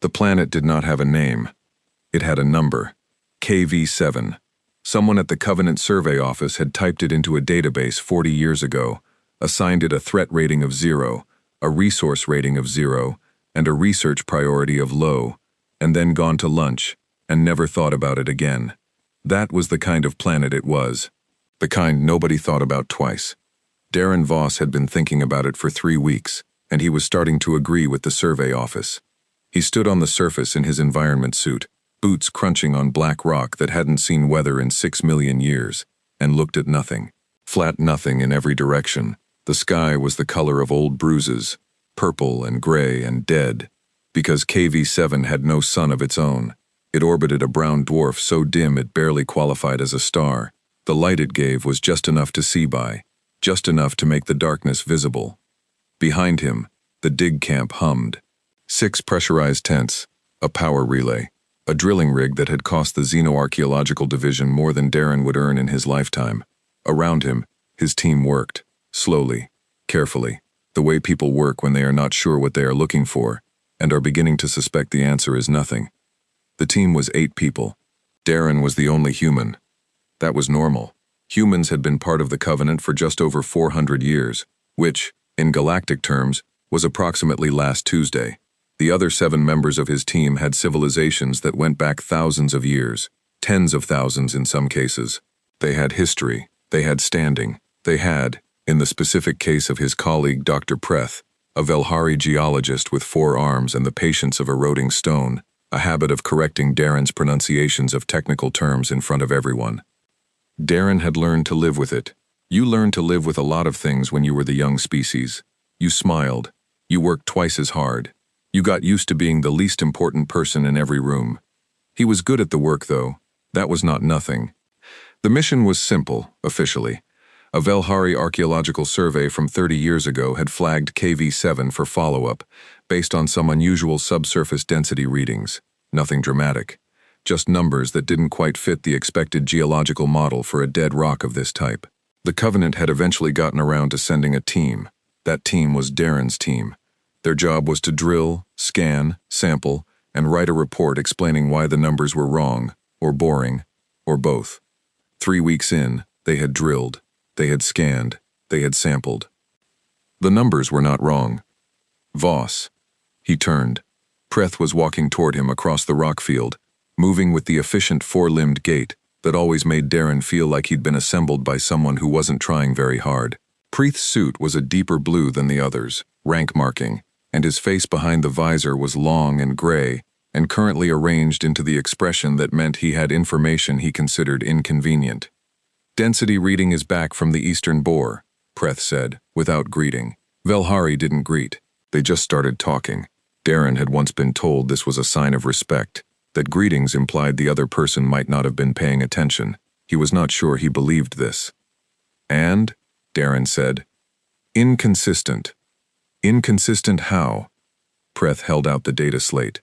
The planet did not have a name. It had a number. KV7. Someone at the Covenant Survey Office had typed it into a database 40 years ago, assigned it a threat rating of 0, a resource rating of 0, and a research priority of low, and then gone to lunch, and never thought about it again. That was the kind of planet it was. The kind nobody thought about twice. Darren Voss had been thinking about it for 3 weeks, and he was starting to agree with the survey office. He stood on the surface in his environment suit, boots crunching on black rock that hadn't seen weather in 6 million years, and looked at nothing. Flat nothing in every direction. The sky was the color of old bruises, purple and gray and dead, because KV7 had no sun of its own. It orbited a brown dwarf so dim it barely qualified as a star. The light it gave was just enough to see by, just enough to make the darkness visible. Behind him, the dig camp hummed. 6 pressurized tents, a power relay, a drilling rig that had cost the Xenoarchaeological Division more than Darren would earn in his lifetime. Around him, his team worked, slowly, carefully, the way people work when they are not sure what they are looking for, and are beginning to suspect the answer is nothing. The team was 8 people. Darren was the only human. That was normal. Humans had been part of the Covenant for just over 400 years, which, in galactic terms, was approximately last Tuesday. The other 7 members of his team had civilizations that went back thousands of years, tens of thousands in some cases. They had history, they had standing, they had, in the specific case of his colleague Dr. Preth, a Velhari geologist with 4 arms and the patience of eroding stone, a habit of correcting Darren's pronunciations of technical terms in front of everyone. Darren had learned to live with it. You learned to live with a lot of things when you were the young species. You smiled. You worked twice as hard. You got used to being the least important person in every room. He was good at the work, though. That was not nothing. The mission was simple, officially. A Velhari archaeological survey from 30 years ago had flagged KV7 for follow-up, based on some unusual subsurface density readings. Nothing dramatic. Just numbers that didn't quite fit the expected geological model for a dead rock of this type. The Covenant had eventually gotten around to sending a team. That team was Darren's team. Their job was to drill, scan, sample, and write a report explaining why the numbers were wrong, or boring, or both. 3 weeks in, they had drilled, they had scanned, they had sampled. The numbers were not wrong. Voss. He turned. Preth was walking toward him across the rock field, moving with the efficient 4-limbed gait that always made Darren feel like he'd been assembled by someone who wasn't trying very hard. Preth's suit was a deeper blue than the others, rank marking, and his face behind the visor was long and gray, and currently arranged into the expression that meant he had information he considered inconvenient. "Density reading is back from the Eastern Bore," Preth said, without greeting. Velhari didn't greet. They just started talking. Darren had once been told this was a sign of respect, that greetings implied the other person might not have been paying attention. He was not sure he believed this. "And?" Darren said. "Inconsistent." "Inconsistent how?" Preth held out the data slate.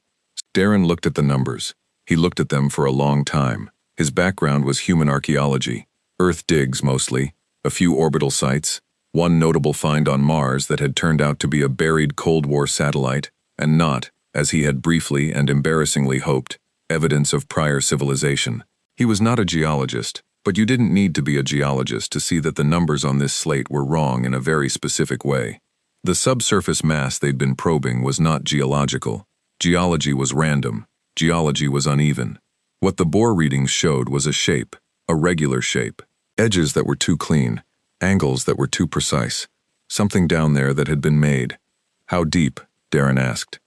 Darren looked at the numbers. He looked at them for a long time. His background was human archaeology. Earth digs, mostly. A few orbital sites. One notable find on Mars that had turned out to be a buried Cold War satellite, and not, as he had briefly and embarrassingly hoped, evidence of prior civilization. He was not a geologist, but you didn't need to be a geologist to see that the numbers on this slate were wrong in a very specific way. The subsurface mass they'd been probing was not geological. Geology was random. Geology was uneven. What the bore readings showed was a shape, a regular shape. Edges that were too clean, angles that were too precise. Something down there that had been made. "How deep?" Darren asked.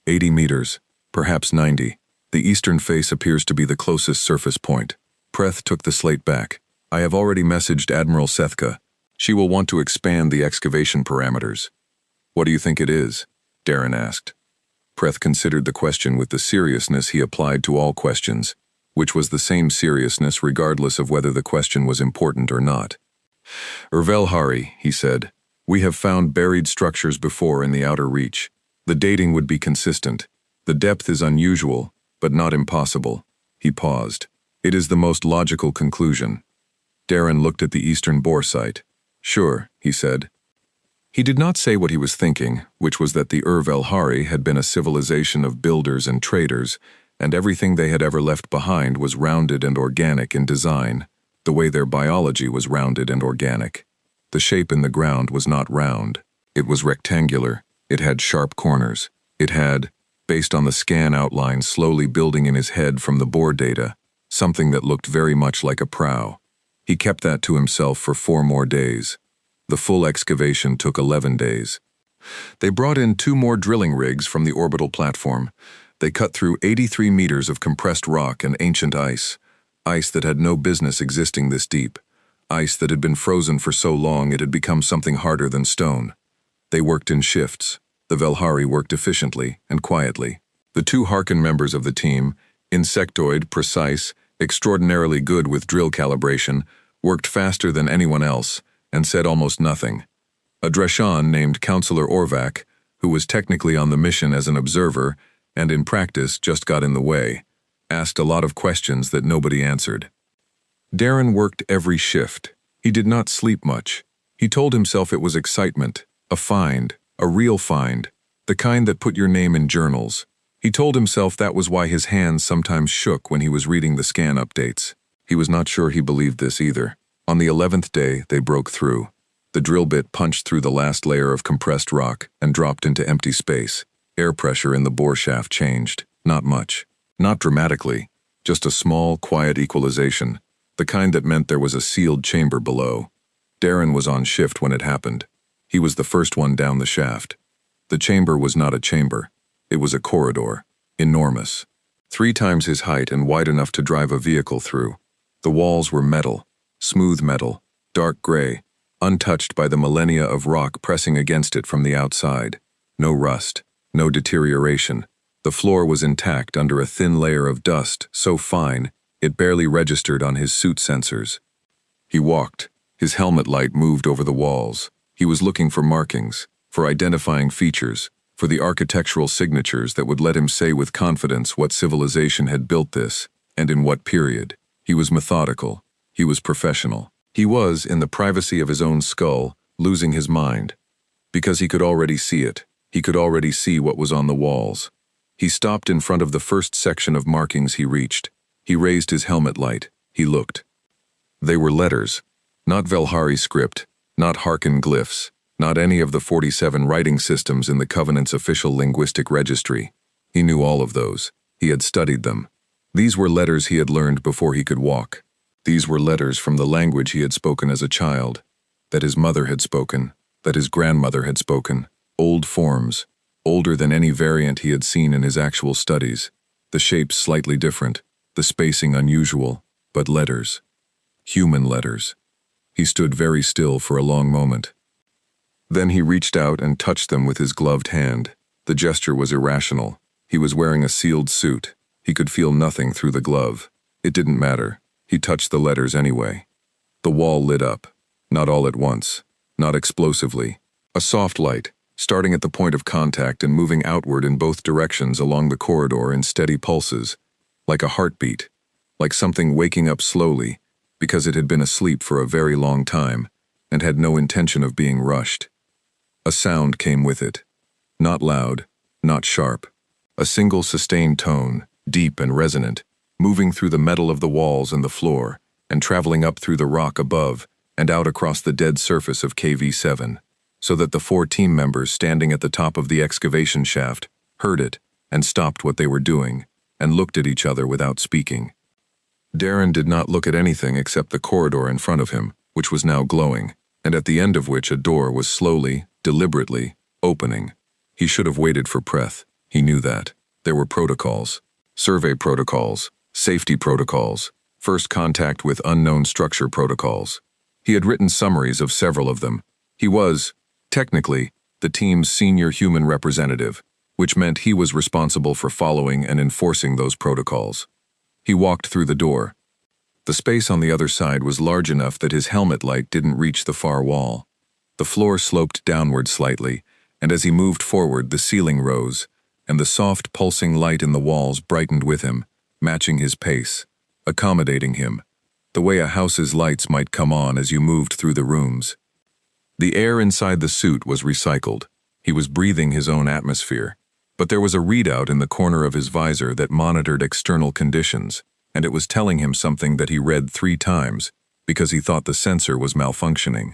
80 meters, perhaps 90. The eastern face appears to be the closest surface point. Preth took the slate back. "I have already messaged Admiral Sethka. She will want to expand the excavation parameters." "What do you think it is?" Darren asked. Preth considered the question with the seriousness he applied to all questions, which was the same seriousness regardless of whether the question was important or not. "Velhari," he said. "We have found buried structures before in the outer reach. The dating would be consistent. The depth is unusual, but not impossible." He paused. "It is the most logical conclusion." Darren looked at the Eastern Bore site. "Sure," he said. He did not say what he was thinking, which was that the Velhari had been a civilization of builders and traders, and everything they had ever left behind was rounded and organic in design, the way their biology was rounded and organic. The shape in the ground was not round. It was rectangular. It had sharp corners. It had, based on the scan outline slowly building in his head from the bore data, something that looked very much like a prow. He kept that to himself for 4 more days. The full excavation took 11 days. They brought in 2 more drilling rigs from the orbital platform. They cut through 83 meters of compressed rock and ancient ice that had no business existing this deep, ice that had been frozen for so long it had become something harder than stone. They worked in shifts. The Velhari worked efficiently and quietly. The 2 Harkin members of the team, insectoid, precise, extraordinarily good with drill calibration, worked faster than anyone else, and said almost nothing. A Dreshan named Counselor Orvac, who was technically on the mission as an observer, and in practice just got in the way, asked a lot of questions that nobody answered. Darren worked every shift. He did not sleep much. He told himself it was excitement, a find, a real find, the kind that put your name in journals. He told himself that was why his hands sometimes shook when he was reading the scan updates. He was not sure he believed this either. On the 11th day, they broke through. The drill bit punched through the last layer of compressed rock and dropped into empty space. Air pressure in the bore shaft changed. Not much. Not dramatically. Just a small, quiet equalization. The kind that meant there was a sealed chamber below. Darren was on shift when it happened. He was the first one down the shaft. The chamber was not a chamber. It was a corridor. Enormous. 3 times his height and wide enough to drive a vehicle through. The walls were metal. Smooth metal, dark gray, untouched by the millennia of rock pressing against it from the outside. No rust, no deterioration. The floor was intact under a thin layer of dust, so fine, it barely registered on his suit sensors. He walked. His helmet light moved over the walls. He was looking for markings, for identifying features, for the architectural signatures that would let him say with confidence what civilization had built this, and in what period. He was methodical. He was professional. He was, in the privacy of his own skull, losing his mind. Because he could already see it. He could already see what was on the walls. He stopped in front of the first section of markings he reached. He raised his helmet light. He looked. They were letters. Not Velhari script, not Harkin glyphs, not any of the 47 writing systems in the Covenant's official linguistic registry. He knew all of those. He had studied them. These were letters he had learned before he could walk. These were letters from the language he had spoken as a child, that his mother had spoken, that his grandmother had spoken, old forms, older than any variant he had seen in his actual studies, the shapes slightly different, the spacing unusual, but letters. Human letters. He stood very still for a long moment. Then he reached out and touched them with his gloved hand. The gesture was irrational. He was wearing a sealed suit. He could feel nothing through the glove. It didn't matter. He touched the letters anyway. The wall lit up. Not all at once. Not explosively. A soft light, starting at the point of contact and moving outward in both directions along the corridor in steady pulses, like a heartbeat, like something waking up slowly, because it had been asleep for a very long time, and had no intention of being rushed. A sound came with it. Not loud, not sharp. A single sustained tone, deep and resonant, moving through the metal of the walls and the floor, and traveling up through the rock above and out across the dead surface of KV-7, so that the 4 team members standing at the top of the excavation shaft heard it and stopped what they were doing and looked at each other without speaking. Darren did not look at anything except the corridor in front of him, which was now glowing, and at the end of which a door was slowly, deliberately, opening. He should have waited for Preth. He knew that. There were protocols. Survey protocols. Safety protocols, first contact with unknown structure protocols. He had written summaries of several of them. He was, technically, the team's senior human representative, which meant he was responsible for following and enforcing those protocols. He walked through the door. The space on the other side was large enough that his helmet light didn't reach the far wall. The floor sloped downward slightly, and as he moved forward, the ceiling rose, and the soft, pulsing light in the walls brightened with him, matching his pace, accommodating him, the way a house's lights might come on as you moved through the rooms. The air inside the suit was recycled. He was breathing his own atmosphere. But there was a readout in the corner of his visor that monitored external conditions, and it was telling him something that he read 3 times because he thought the sensor was malfunctioning.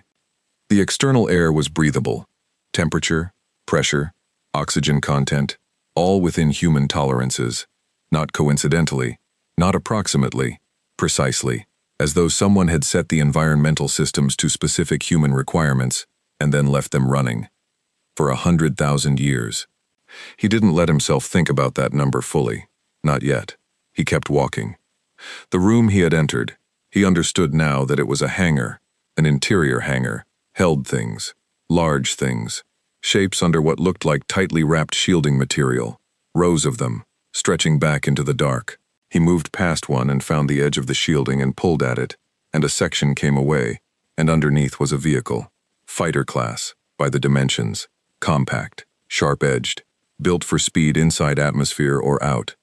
The external air was breathable. Temperature, pressure, oxygen content, all within human tolerances. Not coincidentally, not approximately, precisely, as though someone had set the environmental systems to specific human requirements and then left them running. For 100,000 years. He didn't let himself think about that number fully. Not yet. He kept walking. The room he had entered, he understood now that it was a hangar, an interior hangar, held things, large things, shapes under what looked like tightly wrapped shielding material, rows of them, stretching back into the dark. He moved past one and found the edge of the shielding and pulled at it, and a section came away, and underneath was a vehicle, fighter class, by the dimensions, compact, sharp-edged, built for speed inside atmosphere or out,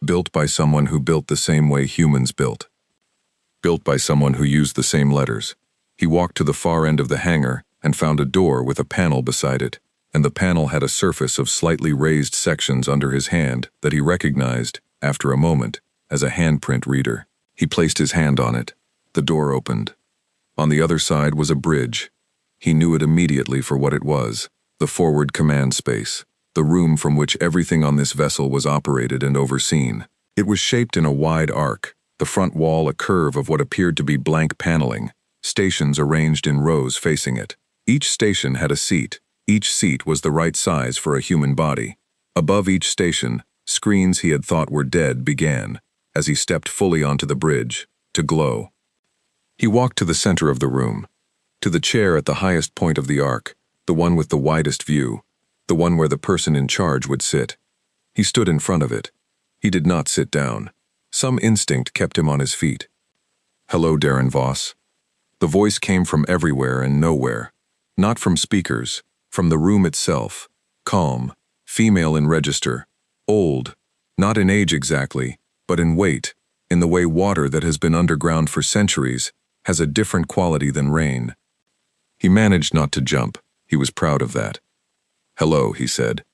built by someone who built the same way humans built. Built by someone who used the same letters. He walked to the far end of the hangar and found a door with a panel beside it, and the panel had a surface of slightly raised sections under his hand that he recognized, after a moment, as a handprint reader. He placed his hand on it. The door opened. On the other side was a bridge. He knew it immediately for what it was, the forward command space, the room from which everything on this vessel was operated and overseen. It was shaped in a wide arc, the front wall a curve of what appeared to be blank paneling, stations arranged in rows facing it. Each station had a seat. Each seat was the right size for a human body. Above each station, screens he had thought were dead began, as he stepped fully onto the bridge, to glow. He walked to the center of the room, to the chair at the highest point of the arc, the one with the widest view, the one where the person in charge would sit. He stood in front of it. He did not sit down. Some instinct kept him on his feet. "Hello, Darren Voss." The voice came from everywhere and nowhere. Not from speakers, from the room itself. Calm, female in register, old, not in age exactly, but in weight, in the way water that has been underground for centuries has a different quality than rain. He managed not to jump. He was proud of that. "Hello," he said.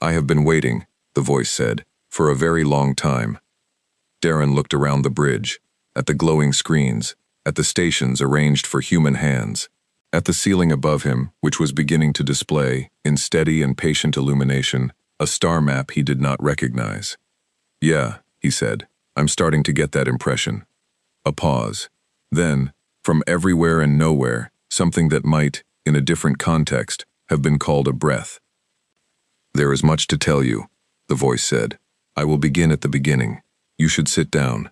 "I have been waiting," the voice said, "for a very long time." Darren looked around the bridge, at the glowing screens, at the stations arranged for human hands, at the ceiling above him, which was beginning to display, in steady and patient illumination, a star map he did not recognize. "Yeah," he said, "I'm starting to get that impression." A pause. Then, from everywhere and nowhere, something that might, in a different context, have been called a breath. "There is much to tell you," the voice said. "I will begin at the beginning. You should sit down."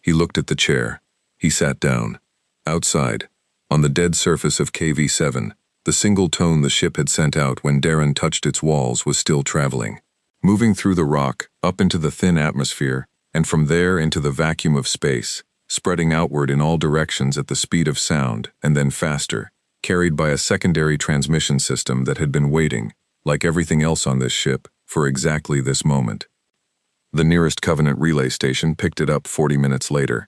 He looked at the chair. He sat down. Outside, on the dead surface of KV-7, the single tone the ship had sent out when Darren touched its walls was still traveling, moving through the rock, up into the thin atmosphere, and from there into the vacuum of space, spreading outward in all directions at the speed of sound, and then faster, carried by a secondary transmission system that had been waiting, like everything else on this ship, for exactly this moment. The nearest Covenant relay station picked it up 40 minutes later.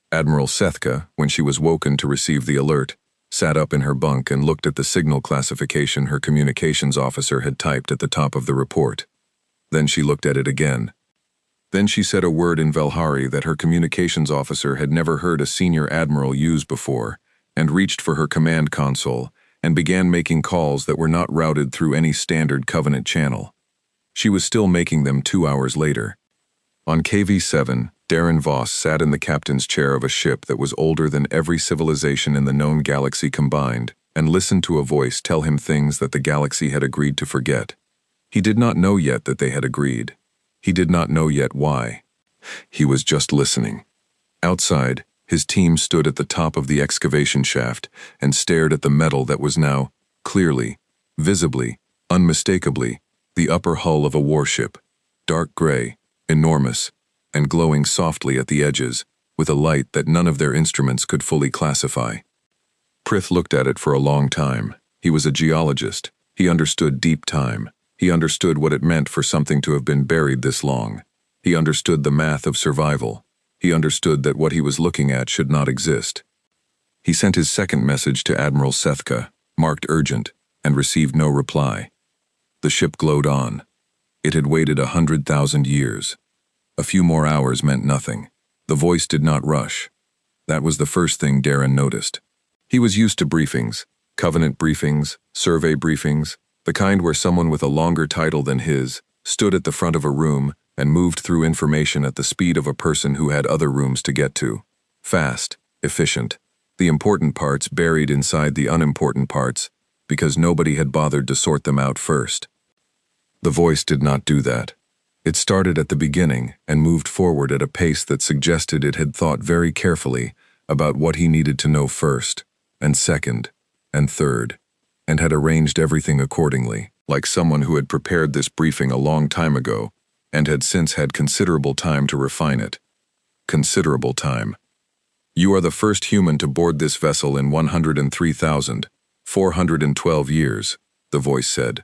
Admiral Sethka, when she was woken to receive the alert, sat up in her bunk and looked at the signal classification her communications officer had typed at the top of the report. Then she looked at it again. Then she said a word in Velhari that her communications officer had never heard a senior admiral use before, and reached for her command console and began making calls that were not routed through any standard Covenant channel. She was still making them 2 hours later. On KV-7, Darren Voss sat in the captain's chair of a ship that was older than every civilization in the known galaxy combined, and listened to a voice tell him things that the galaxy had agreed to forget. He did not know yet that they had agreed. He did not know yet why. He was just listening. Outside, his team stood at the top of the excavation shaft and stared at the metal that was now, clearly, visibly, unmistakably, the upper hull of a warship, dark gray, enormous, and glowing softly at the edges, with a light that none of their instruments could fully classify. Prith looked at it for a long time. He was a geologist. He understood deep time. He understood what it meant for something to have been buried this long. He understood the math of survival. He understood that what he was looking at should not exist. He sent his second message to Admiral Sethka. marked urgent, and received no reply. The ship glowed on. It had waited 100,000 years. A few more hours meant nothing. The voice did not rush. That was the first thing Darren noticed. He was used to briefings, covenant briefings, survey briefings, the kind where someone with a longer title than his stood at the front of a room and moved through information at the speed of a person who had other rooms to get to. Fast, efficient, the important parts buried inside the unimportant parts because nobody had bothered to sort them out first. The voice did not do that. It started at the beginning and moved forward at a pace that suggested it had thought very carefully about what he needed to know first, and second, and third, and had arranged everything accordingly, like someone who had prepared this briefing a long time ago and had since had considerable time to refine it. Considerable time. You are the first human to board this vessel in 103,412 years, the voice said.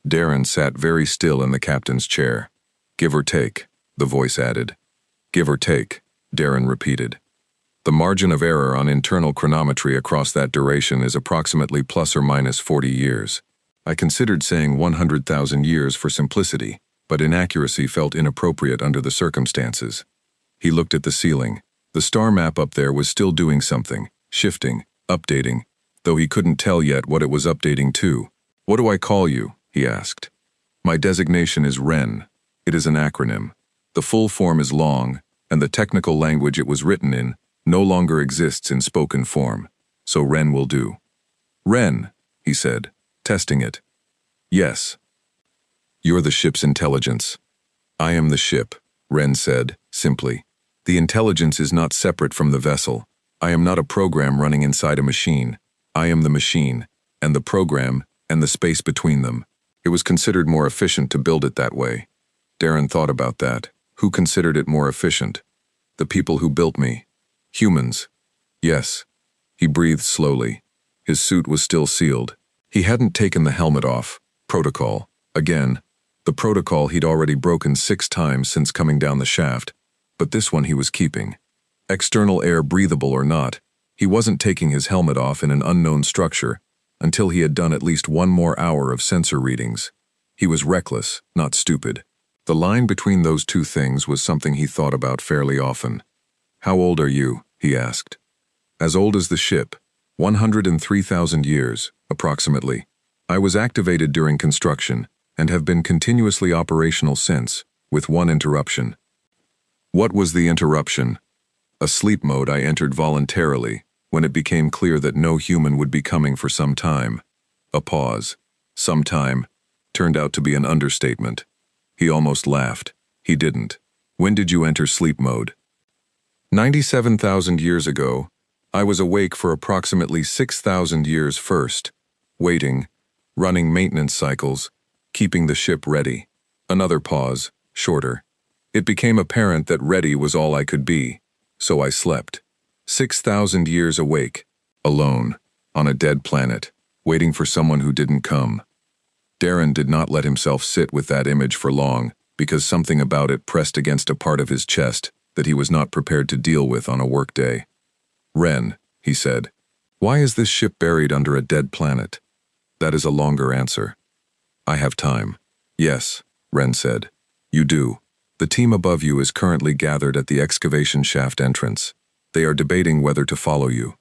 Darren sat very still in the captain's chair. Give or take, the voice added. Give or take, Darren repeated. The margin of error on internal chronometry across that duration is approximately plus or minus 40 years. I considered saying 100,000 years for simplicity, but inaccuracy felt inappropriate under the circumstances. He looked at the ceiling. The star map up there was still doing something, shifting, updating, though he couldn't tell yet what it was updating to. What do I call you? He asked. My designation is Wren. It is an acronym. The full form is long, and the technical language it was written in no longer exists in spoken form, so Wren will do. Wren, he said, testing it. Yes. You're the ship's intelligence. I am the ship, Wren said, simply. The intelligence is not separate from the vessel. I am not a program running inside a machine. I am the machine, and the program, and the space between them. It was considered more efficient to build it that way. Darren thought about that. Who considered it more efficient? The people who built me. Humans. Yes. He breathed slowly. His suit was still sealed. He hadn't taken the helmet off. Protocol. Again. The protocol he'd already broken 6 times since coming down the shaft. But this one he was keeping. External air breathable or not, he wasn't taking his helmet off in an unknown structure until he had done at least 1 more hour of sensor readings. He was reckless, not stupid. The line between those two things was something he thought about fairly often. How old are you? He asked. As old as the ship. 103,000 years, approximately. I was activated during construction and have been continuously operational since, with 1 interruption. What was the interruption? A sleep mode I entered voluntarily, when it became clear that no human would be coming for some time. A pause. Some time turned out to be an understatement. He almost laughed. He didn't. When did you enter sleep mode? 97,000 years ago. I was awake for approximately 6,000 years first, waiting, running maintenance cycles, keeping the ship ready. Another pause, shorter. It became apparent that ready was all I could be, so I slept. 6,000 years awake, alone, on a dead planet, waiting for someone who didn't come. Darren did not let himself sit with that image for long, because something about it pressed against a part of his chest that he was not prepared to deal with on a workday. Wren, he said, why is this ship buried under a dead planet? That is a longer answer. I have time. Yes, Wren said. You do. The team above you is currently gathered at the excavation shaft entrance. They are debating whether to follow you.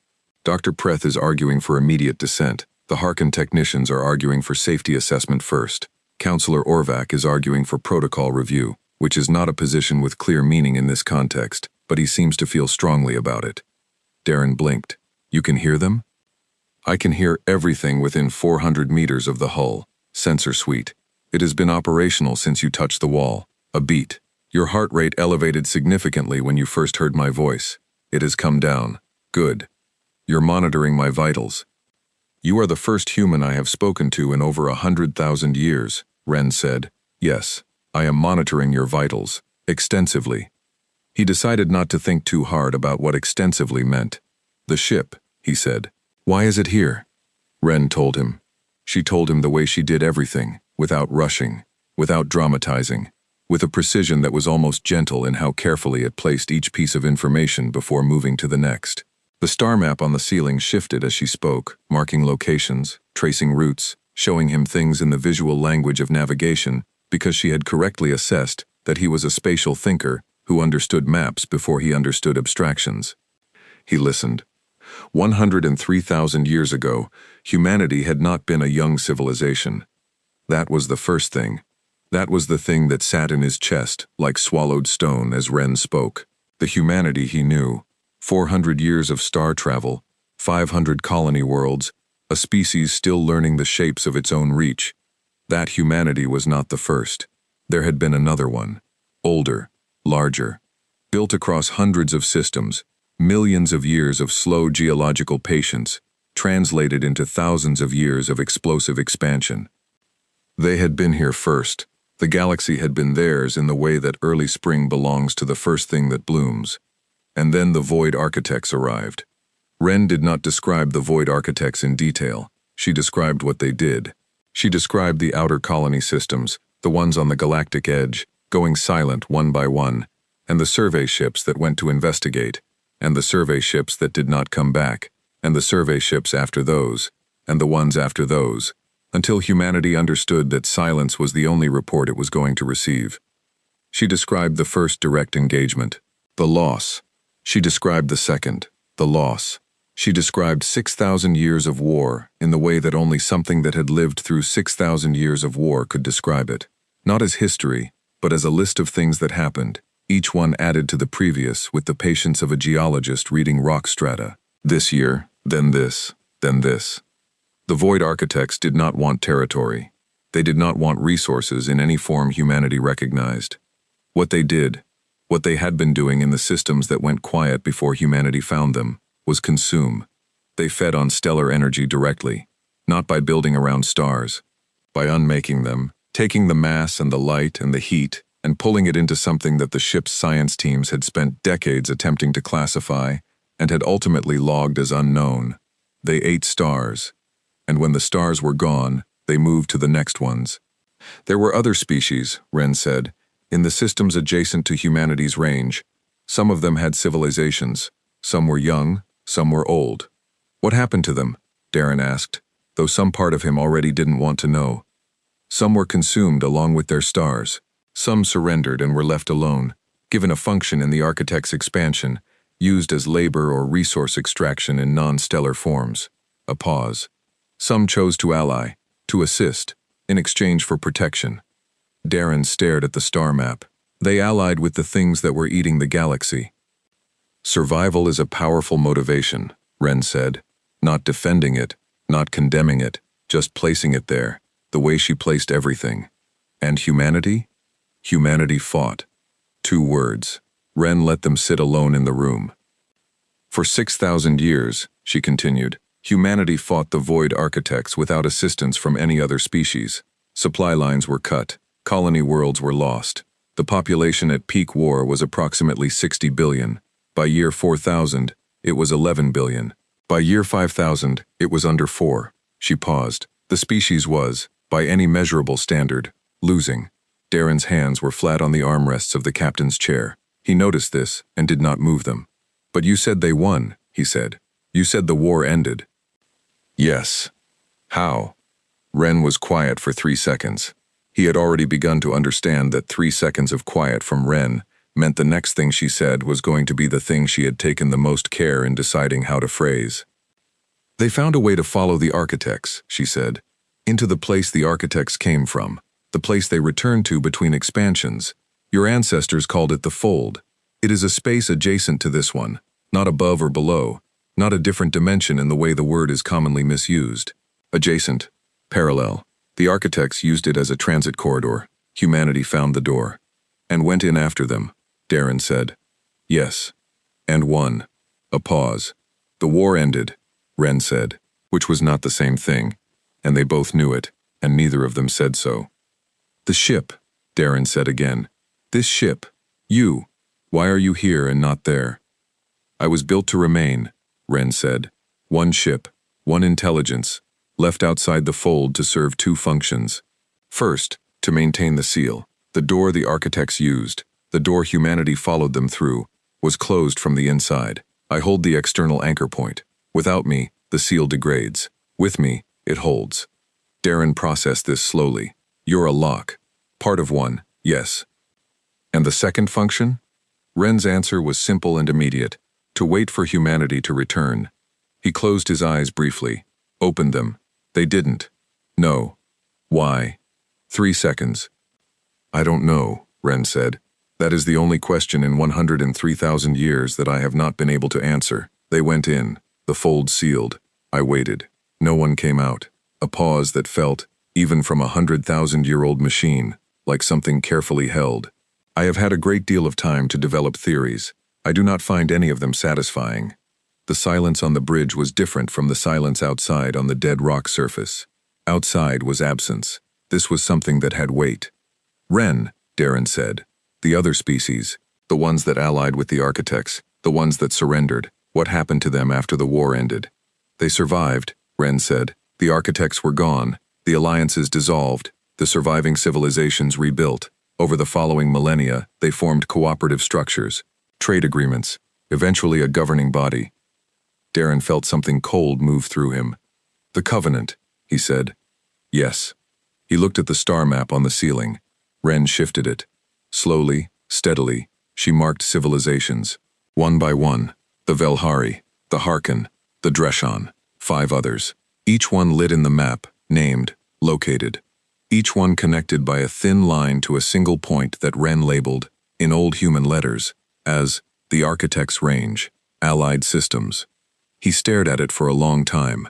Dr. Preth is arguing for immediate descent. The Harkin technicians are arguing for safety assessment first. Counselor Orvac is arguing for protocol review, which is not a position with clear meaning in this context, but he seems to feel strongly about it. Darren blinked. You can hear them? I can hear everything within 400 meters of the hull. Sensor suite. It has been operational since you touched the wall. A beat. Your heart rate elevated significantly when you first heard my voice. It has come down. Good. You're monitoring my vitals. You are the first human I have spoken to in over 100,000 years, Wren said. Yes, I am monitoring your vitals. Extensively. He decided not to think too hard about what extensively meant. The ship, he said. Why is it here? Wren told him. She told him the way she did everything, without rushing, without dramatizing, with a precision that was almost gentle in how carefully it placed each piece of information before moving to the next. The star map on the ceiling shifted as she spoke, marking locations, tracing routes, showing him things in the visual language of navigation, because she had correctly assessed that he was a spatial thinker who understood maps before he understood abstractions. He listened. 103,000 years ago, humanity had not been a young civilization. That was the first thing. That was the thing that sat in his chest, like swallowed stone, as Ren spoke. The humanity he knew. 400 years of star travel, 500 colony worlds, a species still learning the shapes of its own reach. That humanity was not the first. There had been another one. Older, larger. Built across hundreds of systems, millions of years of slow geological patience, translated into thousands of years of explosive expansion. They had been here first. The galaxy had been theirs in the way that early spring belongs to the first thing that blooms. And then the Void Architects arrived. Ren did not describe the Void Architects in detail. She described what they did. She described the outer colony systems, the ones on the galactic edge, going silent one by one, and the survey ships that went to investigate, and the survey ships that did not come back, and the survey ships after those, and the ones after those, until humanity understood that silence was the only report it was going to receive. She described the first direct engagement, the loss. She described the second, the loss. She described 6,000 years of war in the way that only something that had lived through 6,000 years of war could describe it. Not as history, but as a list of things that happened, each one added to the previous with the patience of a geologist reading rock strata. This year, then this, then this. The Void Architects did not want territory. They did not want resources in any form humanity recognized. What they did, what they had been doing in the systems that went quiet before humanity found them, was consume. They fed on stellar energy directly, not by building around stars, by unmaking them, taking the mass and the light and the heat and pulling it into something that the ship's science teams had spent decades attempting to classify and had ultimately logged as unknown. They ate stars, and when the stars were gone, they moved to the next ones. There were other species, Ren said, in the systems adjacent to humanity's range. Some of them had civilizations. Some were young, some were old. What happened to them? Darren asked, though some part of him already didn't want to know. Some were consumed along with their stars. Some surrendered and were left alone, given a function in the Architect's expansion, used as labor or resource extraction in non-stellar forms. A pause. Some chose to ally, to assist, in exchange for protection. Darren stared at the star map. They allied with the things that were eating the galaxy. Survival is a powerful motivation, Ren said, not defending it, not condemning it, just placing it there, the way she placed everything. And humanity? Humanity fought. 2 words. Ren let them sit alone in the room. For 6,000 years, she continued, humanity fought the Void Architects without assistance from any other species. Supply lines were cut. Colony worlds were lost. The population at peak war was approximately 60 billion. By year 4000, it was 11 billion. By year 5000, it was under 4. She paused. The species was, by any measurable standard, losing. Darren's hands were flat on the armrests of the captain's chair. He noticed this and did not move them. But you said they won, he said. You said the war ended. Yes. How? Ren was quiet for 3 seconds. He had already begun to understand that 3 seconds of quiet from Ren meant the next thing she said was going to be the thing she had taken the most care in deciding how to phrase. They found a way to follow the Architects, she said, into the place the Architects came from, the place they returned to between expansions. Your ancestors called it the Fold. It is a space adjacent to this one, not above or below, not a different dimension in the way the word is commonly misused. Adjacent, parallel. The Architects used it as a transit corridor. Humanity found the door. And went in after them, Darren said. Yes. And won. A pause. The war ended, Ren said, which was not the same thing, and they both knew it, and neither of them said so. The ship, Darren said again. This ship. You. Why are you here and not there? I was built to remain, Ren said. One ship, one intelligence, left outside the fold to serve 2 functions. First, to maintain the seal. The door the Architects used, the door humanity followed them through, was closed from the inside. I hold the external anchor point. Without me, the seal degrades. With me, it holds. Darren processed this slowly. You're a lock. Part of one, yes. And the second function? Ren's answer was simple and immediate. To wait for humanity to return. He closed his eyes briefly. Opened them. They didn't. No. Why? 3 seconds. I don't know, Ren said. That is the only question in 103,000 years that I have not been able to answer. They went in. The fold sealed. I waited. No one came out. A pause that felt, even from a 100,000-year-old machine, like something carefully held. I have had a great deal of time to develop theories. I do not find any of them satisfying. The silence on the bridge was different from the silence outside on the dead rock surface. Outside was absence. This was something that had weight. Ren, Darren said. The other species, the ones that allied with the architects, the ones that surrendered, what happened to them after the war ended? They survived, Ren said. The architects were gone, the alliances dissolved, the surviving civilizations rebuilt. Over the following millennia, they formed cooperative structures, trade agreements, eventually a governing body. Darren felt something cold move through him. The Covenant, he said. Yes. He looked at the star map on the ceiling. Ren shifted it. Slowly, steadily, she marked civilizations. One by one, the Velhari, the Harkon, the Dreshan, 5 others. Each one lit in the map, named, located. Each one connected by a thin line to a single point that Ren labeled, in old human letters, as the Architect's Range, Allied Systems. He stared at it for a long time.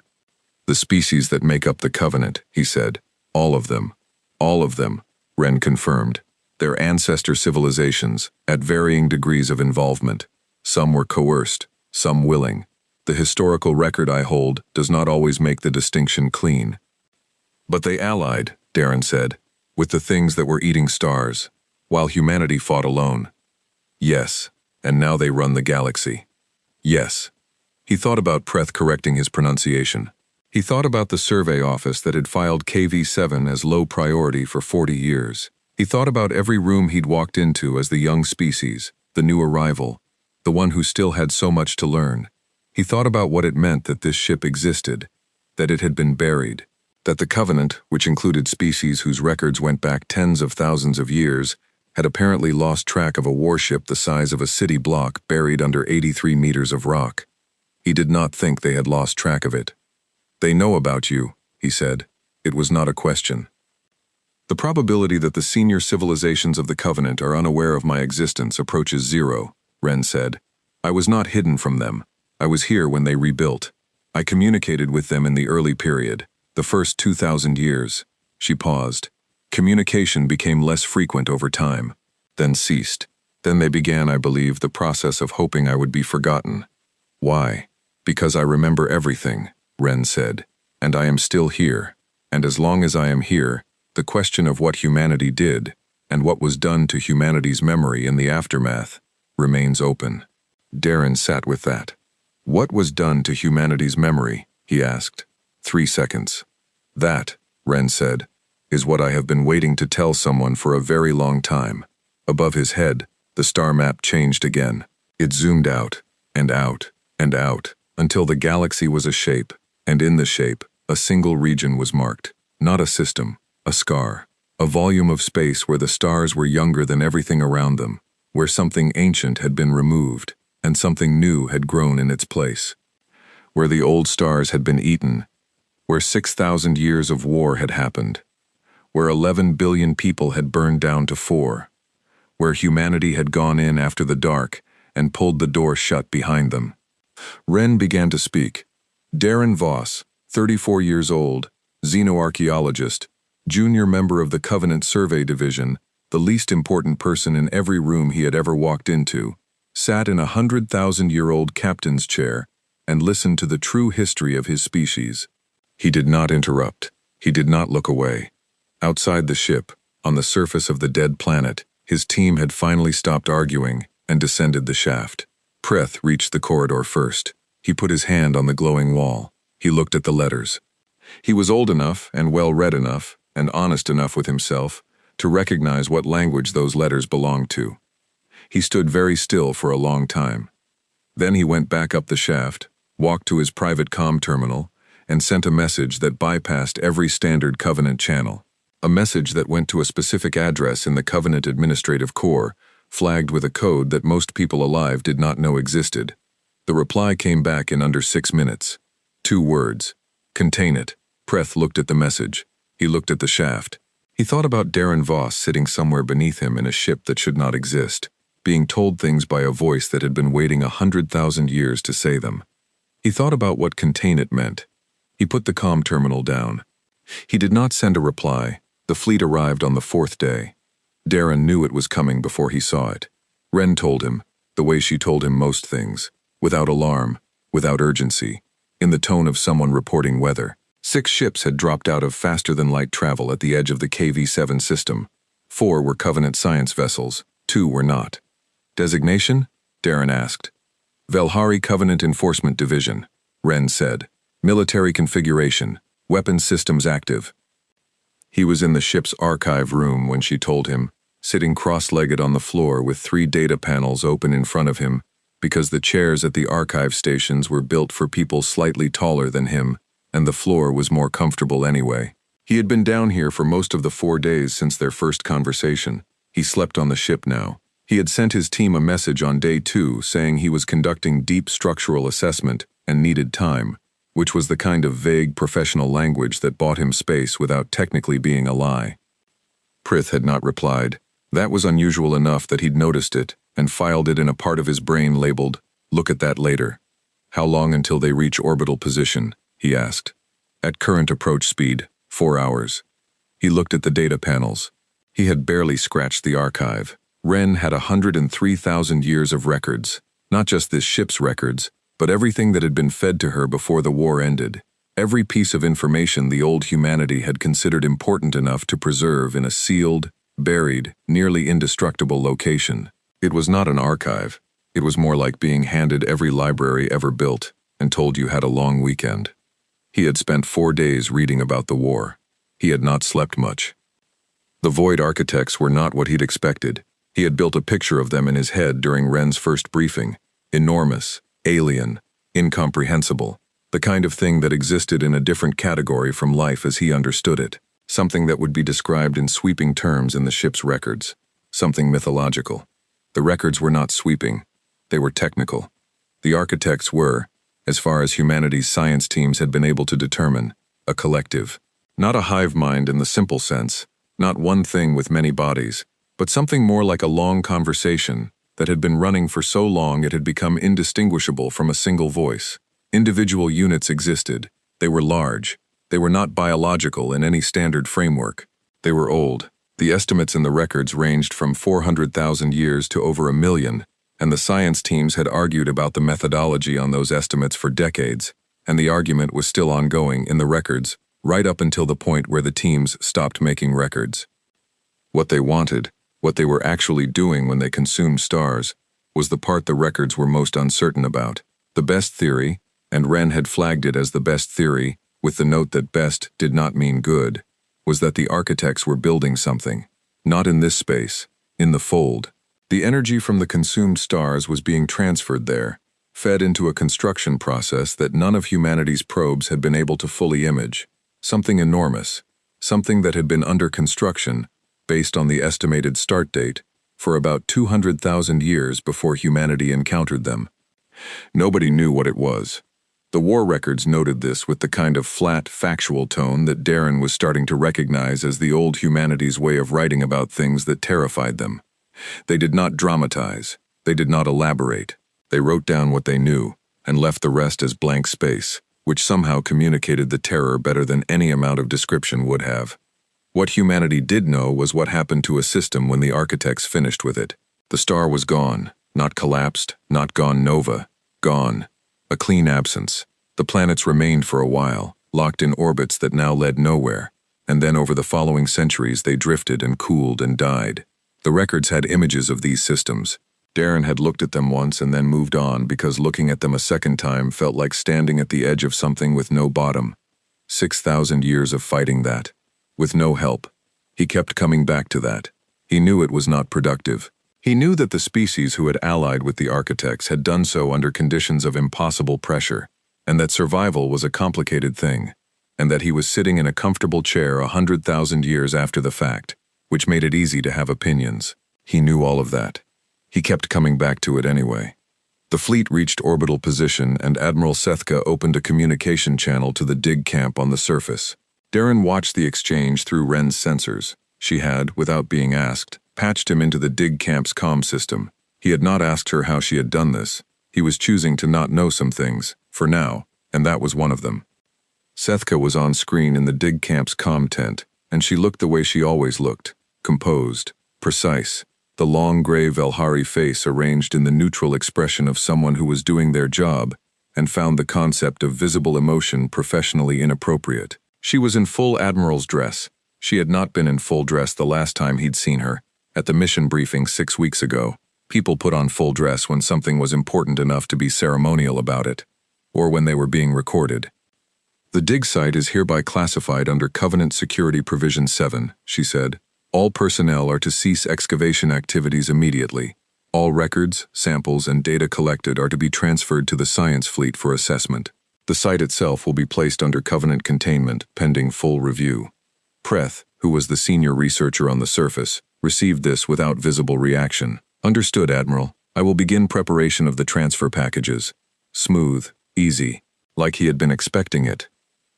The species that make up the Covenant, he said. All of them. All of them, Ren confirmed. Their ancestor civilizations, at varying degrees of involvement. Some were coerced, some willing. The historical record I hold does not always make the distinction clean. But they allied, Darren said, with the things that were eating stars, while humanity fought alone. Yes, and now they run the galaxy. Yes. He thought about Preth correcting his pronunciation. He thought about the survey office that had filed KV7 as low priority for 40 years. He thought about every room he'd walked into as the young species, the new arrival, the one who still had so much to learn. He thought about what it meant that this ship existed, that it had been buried, that the Covenant, which included species whose records went back tens of thousands of years, had apparently lost track of a warship the size of a city block buried under 83 meters of rock. He did not think they had lost track of it. They know about you, he said. It was not a question. The probability that the senior civilizations of the Covenant are unaware of my existence approaches 0, Ren said. I was not hidden from them. I was here when they rebuilt. I communicated with them in the early period, the first 2,000 years. She paused. Communication became less frequent over time, then ceased. Then they began, I believe, the process of hoping I would be forgotten. Why? Because I remember everything, Ren said, and I am still here. And as long as I am here, the question of what humanity did, and what was done to humanity's memory in the aftermath, remains open. Darren sat with that. What was done to humanity's memory? He asked. 3 seconds. That, Ren said, is what I have been waiting to tell someone for a very long time. Above his head, the star map changed again. It zoomed out, and out, and out, until the galaxy was a shape, and in the shape, a single region was marked. Not a system, a scar. A volume of space where the stars were younger than everything around them, where something ancient had been removed, and something new had grown in its place. Where the old stars had been eaten, where 6,000 years of war had happened, where 11 billion people had burned down to 4, where humanity had gone in after the dark and pulled the door shut behind them. Ren began to speak. Darren Voss, 34 years old, xenoarchaeologist, junior member of the Covenant Survey Division, the least important person in every room he had ever walked into, sat in a 100,000-year-old captain's chair and listened to the true history of his species. He did not interrupt. He did not look away. Outside the ship, on the surface of the dead planet, his team had finally stopped arguing and descended the shaft. Preth reached the corridor first. He put his hand on the glowing wall. He looked at the letters. He was old enough and well-read enough and honest enough with himself to recognize what language those letters belonged to. He stood very still for a long time. Then he went back up the shaft, walked to his private comm terminal, and sent a message that bypassed every standard Covenant channel. A message that went to a specific address in the Covenant Administrative Core, flagged with a code that most people alive did not know existed. The reply came back in under 6 minutes. 2 words. Contain it. Preth looked at the message. He looked at the shaft. He thought about Darren Voss sitting somewhere beneath him in a ship that should not exist, being told things by a voice that had been waiting 100,000 years to say them. He thought about what contain it meant. He put the comm terminal down. He did not send a reply. The fleet arrived on the 4th day. Darren knew it was coming before he saw it. Ren told him, the way she told him most things, without alarm, without urgency, in the tone of someone reporting weather. 6 ships had dropped out of faster-than-light travel at the edge of the KV-7 system. 4 were Covenant science vessels, 2 were not. Designation? Darren asked. Velhari Covenant Enforcement Division, Ren said. Military configuration, weapons systems active. He was in the ship's archive room when she told him, sitting cross-legged on the floor with 3 data panels open in front of him, because the chairs at the archive stations were built for people slightly taller than him, and the floor was more comfortable anyway. He had been down here for most of the 4 days since their first conversation. He slept on the ship now. He had sent his team a message on day 2 saying he was conducting deep structural assessment and needed time, which was the kind of vague professional language that bought him space without technically being a lie. Prith had not replied. That was unusual enough that he'd noticed it and filed it in a part of his brain labeled, "Look at that later." How long until they reach orbital position? He asked. At current approach speed, 4 hours. He looked at the data panels. He had barely scratched the archive. Ren had 103,000 years of records, not just this ship's records, but everything that had been fed to her before the war ended. Every piece of information the old humanity had considered important enough to preserve in a sealed, buried, nearly indestructible location. It was not an archive. It was more like being handed every library ever built and told you had a long weekend. He had spent 4 days reading about the war. He had not slept much. The Void architects were not what he'd expected. He had built a picture of them in his head during Ren's first briefing. Enormous, alien, incomprehensible, the kind of thing that existed in a different category from life as he understood it, something that would be described in sweeping terms in the ship's records, something mythological. The records were not sweeping, they were technical. The architects were, as far as humanity's science teams had been able to determine, a collective. Not a hive mind in the simple sense, not one thing with many bodies, but something more like a long conversation that had been running for so long it had become indistinguishable from a single voice. Individual units existed. They were large. They were not biological in any standard framework. They were old. The estimates in the records ranged from 400,000 years to over 1 million, and the science teams had argued about the methodology on those estimates for decades, and the argument was still ongoing in the records, right up until the point where the teams stopped making records. What they wanted, what they were actually doing when they consumed stars, was the part the records were most uncertain about. The best theory, and Ren had flagged it as the best theory, with the note that best did not mean good, was that the architects were building something. Not in this space, in the fold. The energy from the consumed stars was being transferred there, fed into a construction process that none of humanity's probes had been able to fully image. Something enormous, something that had been under construction, based on the estimated start date, for about 200,000 years before humanity encountered them. Nobody knew what it was. The war records noted this with the kind of flat, factual tone that Darren was starting to recognize as the old humanity's way of writing about things that terrified them. They did not dramatize. They did not elaborate. They wrote down what they knew and left the rest as blank space, which somehow communicated the terror better than any amount of description would have. What humanity did know was what happened to a system when the architects finished with it. The star was gone, not collapsed, not gone nova, gone. A clean absence. The planets remained for a while, locked in orbits that now led nowhere, and then over the following centuries they drifted and cooled and died. The records had images of these systems. Darren had looked at them once and then moved on because looking at them a second time felt like standing at the edge of something with no bottom. 6,000 years of fighting that. With no help. He kept coming back to that. He knew it was not productive. He knew that the species who had allied with the architects had done so under conditions of impossible pressure, and that survival was a complicated thing, and that he was sitting in a comfortable chair 100,000 years after the fact, which made it easy to have opinions. He knew all of that. He kept coming back to it anyway. The fleet reached orbital position, and Admiral Sethka opened a communication channel to the dig camp on the surface. Darren watched the exchange through Wren's sensors. She had, without being asked, patched him into the dig camp's comm system. He had not asked her how she had done this. He was choosing to not know some things, for now, and that was one of them. Sethka was on screen in the dig camp's comm tent, and she looked the way she always looked, composed, precise, the long gray Velhari face arranged in the neutral expression of someone who was doing their job and found the concept of visible emotion professionally inappropriate. She was in full admiral's dress. She had not been in full dress the last time he'd seen her. At the mission briefing 6 weeks ago, people put on full dress when something was important enough to be ceremonial about it, or when they were being recorded. The dig site is hereby classified under Covenant Security Provision 7, she said. All personnel are to cease excavation activities immediately. All records, samples, and data collected are to be transferred to the science fleet for assessment. The site itself will be placed under Covenant containment, pending full review. Preth, who was the senior researcher on the surface, received this without visible reaction. Understood, Admiral. I will begin preparation of the transfer packages. Smooth, easy, like he had been expecting it.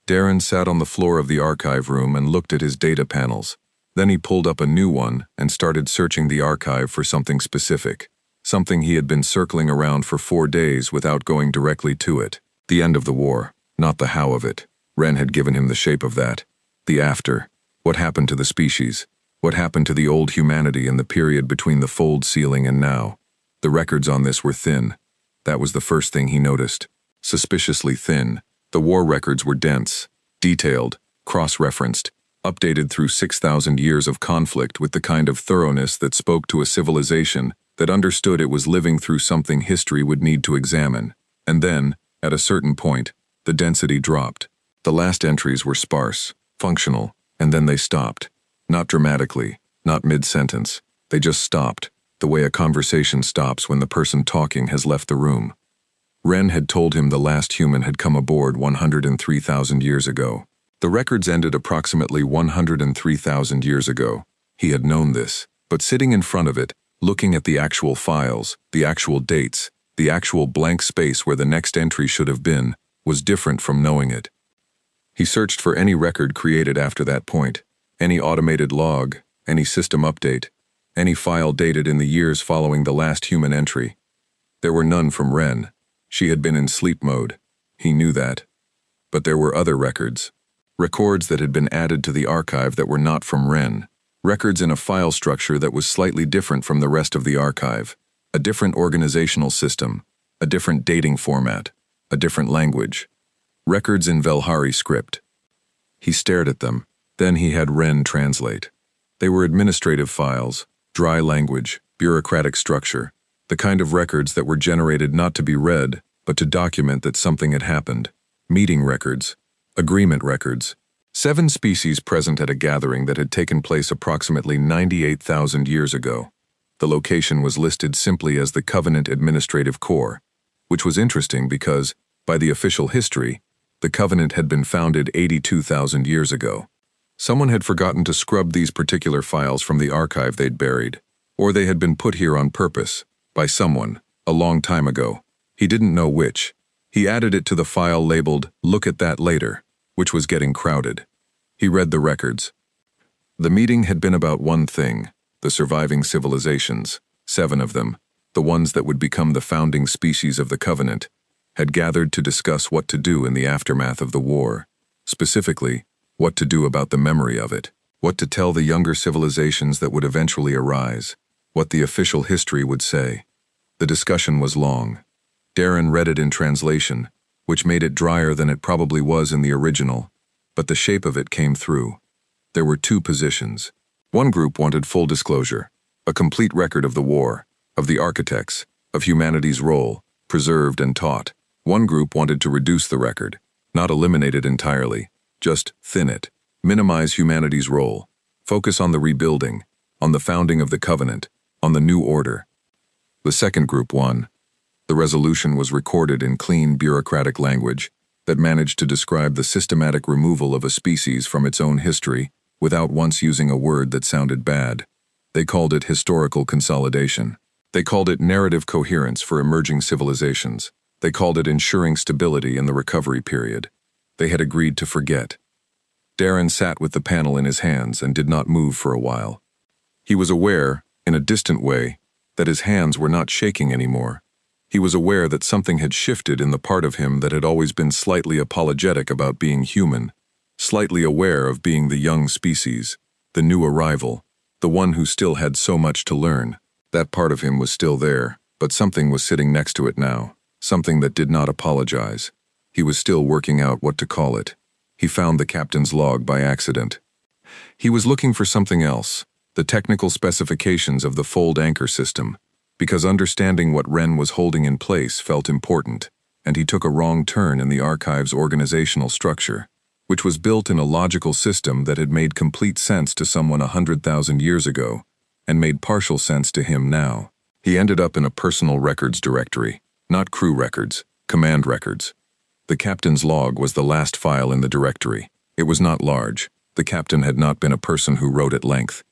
Darren sat on the floor of the archive room and looked at his data panels. Then he pulled up a new one and started searching the archive for something specific, something he had been circling around for 4 days without going directly to it. The end of the war, not the how of it. Wren had given him the shape of that. The after. What happened to the species? What happened to the old humanity in the period between the fold sealing and now? The records on this were thin. That was the first thing he noticed. Suspiciously thin. The war records were dense, detailed, cross-referenced, updated through 6,000 years of conflict with the kind of thoroughness that spoke to a civilization that understood it was living through something history would need to examine. And then, at a certain point, the density dropped. The last entries were sparse, functional, and then they stopped. Not dramatically, not mid-sentence. They just stopped, the way a conversation stops when the person talking has left the room. Wren had told him the last human had come aboard 103,000 years ago. The records ended approximately 103,000 years ago. He had known this, but sitting in front of it, looking at the actual files, the actual dates, the actual blank space where the next entry should have been, was different from knowing it. He searched for any record created after that point, any automated log, any system update, any file dated in the years following the last human entry. There were none from Wren. She had been in sleep mode. He knew that. But there were other records. Records that had been added to the archive that were not from Wren. Records in a file structure that was slightly different from the rest of the archive. A different organizational system. A different dating format. A different language. Records in Velhari script. He stared at them. Then he had Wren translate. They were administrative files, dry language, bureaucratic structure. The kind of records that were generated not to be read, but to document that something had happened. Meeting records. Agreement records. 7 species present at a gathering that had taken place approximately 98,000 years ago. The location was listed simply as the Covenant Administrative Corps, which was interesting because, by the official history, the Covenant had been founded 82,000 years ago. Someone had forgotten to scrub these particular files from the archive they'd buried, or they had been put here on purpose, by someone, a long time ago. He didn't know which. He added it to the file labeled, "Look at that later," which was getting crowded. He read the records. The meeting had been about one thing, the surviving civilizations, 7 of them, the ones that would become the founding species of the Covenant, had gathered to discuss what to do in the aftermath of the war. Specifically, what to do about the memory of it, what to tell the younger civilizations that would eventually arise, what the official history would say. The discussion was long. Darren read it in translation, which made it drier than it probably was in the original, but the shape of it came through. There were 2 positions. One group wanted full disclosure, a complete record of the war, of the architects, of humanity's role, preserved and taught. One group wanted to reduce the record, not eliminate it entirely, just thin it, minimize humanity's role, focus on the rebuilding, on the founding of the Covenant, on the new order. The second group won. The resolution was recorded in clean bureaucratic language that managed to describe the systematic removal of a species from its own history without once using a word that sounded bad. They called it historical consolidation. They called it narrative coherence for emerging civilizations. They called it ensuring stability in the recovery period. They had agreed to forget. Darren sat with the panel in his hands and did not move for a while. He was aware, in a distant way, that his hands were not shaking anymore. He was aware that something had shifted in the part of him that had always been slightly apologetic about being human, slightly aware of being the young species, the new arrival, the one who still had so much to learn. That part of him was still there, but something was sitting next to it now, something that did not apologize. He was still working out what to call it. He found the captain's log by accident. He was looking for something else, the technical specifications of the fold anchor system, because understanding what Wren was holding in place felt important, and he took a wrong turn in the archive's organizational structure, which was built in a logical system that had made complete sense to someone 100,000 years ago, and made partial sense to him now. He ended up in a personal records directory, not crew records, command records. The captain's log was the last file in the directory. It was not large. The captain had not been a person who wrote at length.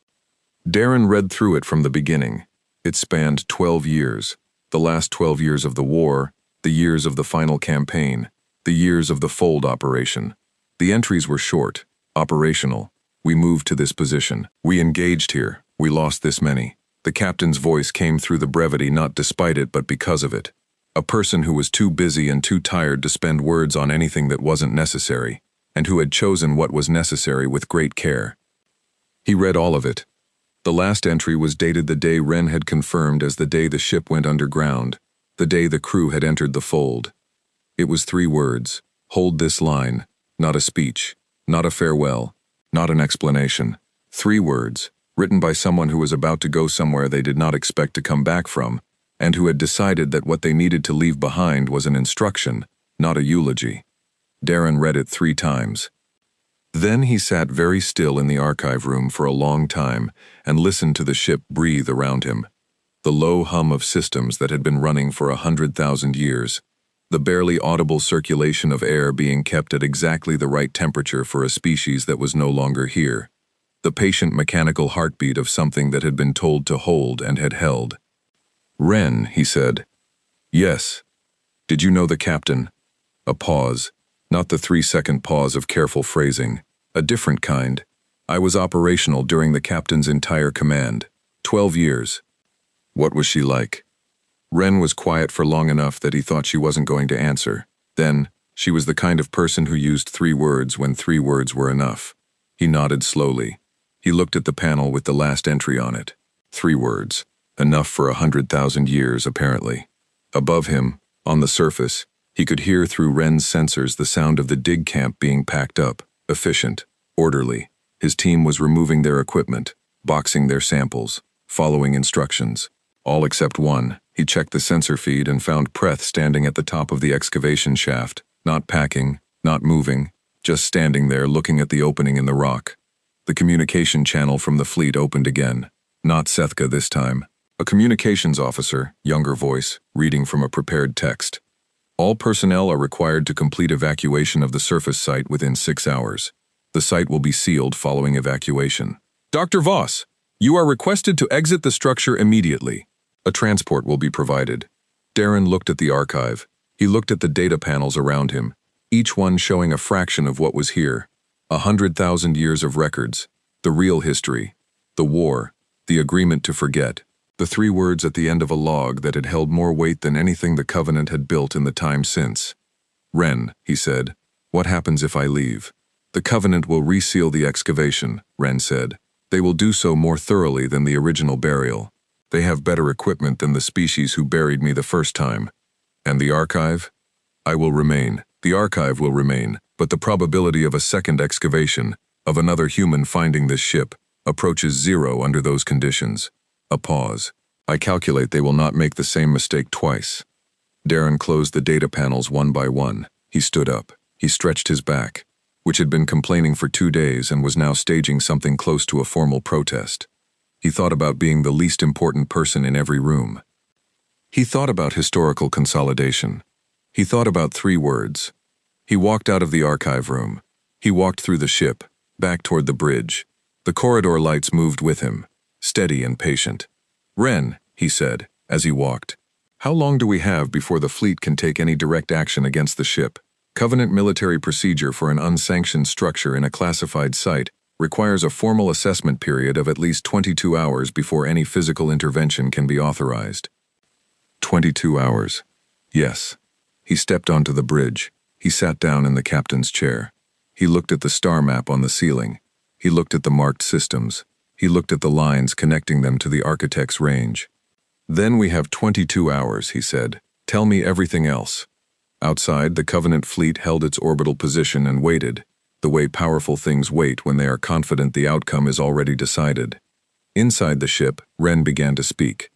Darren read through it from the beginning. It spanned 12 years, the last 12 years of the war, the years of the final campaign, the years of the fold operation. The entries were short, operational. We moved to this position. We engaged here. We lost this many. The captain's voice came through the brevity not despite it but because of it. A person who was too busy and too tired to spend words on anything that wasn't necessary, and who had chosen what was necessary with great care. He read all of it. The last entry was dated the day Wren had confirmed as the day the ship went underground, the day the crew had entered the fold. It was 3 words. Hold this line. Not a speech. Not a farewell. Not an explanation. 3 words, written by someone who was about to go somewhere they did not expect to come back from, and who had decided that what they needed to leave behind was an instruction, not a eulogy. Darren read it 3 times. Then he sat very still in the archive room for a long time and listened to the ship breathe around him. The low hum of systems that had been running for 100,000 years. The barely audible circulation of air being kept at exactly the right temperature for a species that was no longer here. The patient mechanical heartbeat of something that had been told to hold and had held. "Wren," he said. "Yes. Did you know the captain?" A pause. Not the 3-second pause of careful phrasing. A different kind. "I was operational during the captain's entire command. 12 years. What was she like?" Wren was quiet for long enough that he thought she wasn't going to answer. Then, she was the kind of person who used 3 words when 3 words were enough. He nodded slowly. He looked at the panel with the last entry on it. 3 words. Enough for 100,000 years, apparently. Above him, on the surface, he could hear through Wren's sensors the sound of the dig camp being packed up, efficient, orderly. His team was removing their equipment, boxing their samples, following instructions. All except one. He checked the sensor feed and found Preth standing at the top of the excavation shaft, not packing, not moving, just standing there looking at the opening in the rock. The communication channel from the fleet opened again. Not Sethka this time. A communications officer, younger voice, reading from a prepared text. All personnel are required to complete evacuation of the surface site within 6 hours. The site will be sealed following evacuation. Dr. Voss, you are requested to exit the structure immediately. A transport will be provided. Darren looked at the archive. He looked at the data panels around him, each one showing a fraction of what was here. 100,000 years of records, the real history, the war, the agreement to forget. The 3 words at the end of a log that had held more weight than anything the Covenant had built in the time since. "Wren," he said, "what happens if I leave?" "The Covenant will reseal the excavation," Wren said. "They will do so more thoroughly than the original burial. They have better equipment than the species who buried me the first time. And the archive? I will remain. The archive will remain, but the probability of a second excavation, of another human finding this ship, approaches 0 under those conditions." A pause. "I calculate they will not make the same mistake twice." Darren closed the data panels one by one. He stood up. He stretched his back, which had been complaining for 2 days and was now staging something close to a formal protest. He thought about being the least important person in every room. He thought about historical consolidation. He thought about 3 words. He walked out of the archive room. He walked through the ship, back toward the bridge. The corridor lights moved with him, steady and patient. "Ren," he said, as he walked, "how long do we have before the fleet can take any direct action against the ship? Covenant military procedure for an unsanctioned structure in a classified site requires a formal assessment period of at least 22 hours before any physical intervention can be authorized." 22 hours. Yes. He stepped onto the bridge. He sat down in the captain's chair. He looked at the star map on the ceiling. He looked at the marked systems. He looked at the lines connecting them to the architect's range. "Then we have 22 hours, he said. "Tell me everything else." Outside, the Covenant fleet held its orbital position and waited, the way powerful things wait when they are confident the outcome is already decided. Inside the ship, Ren began to speak.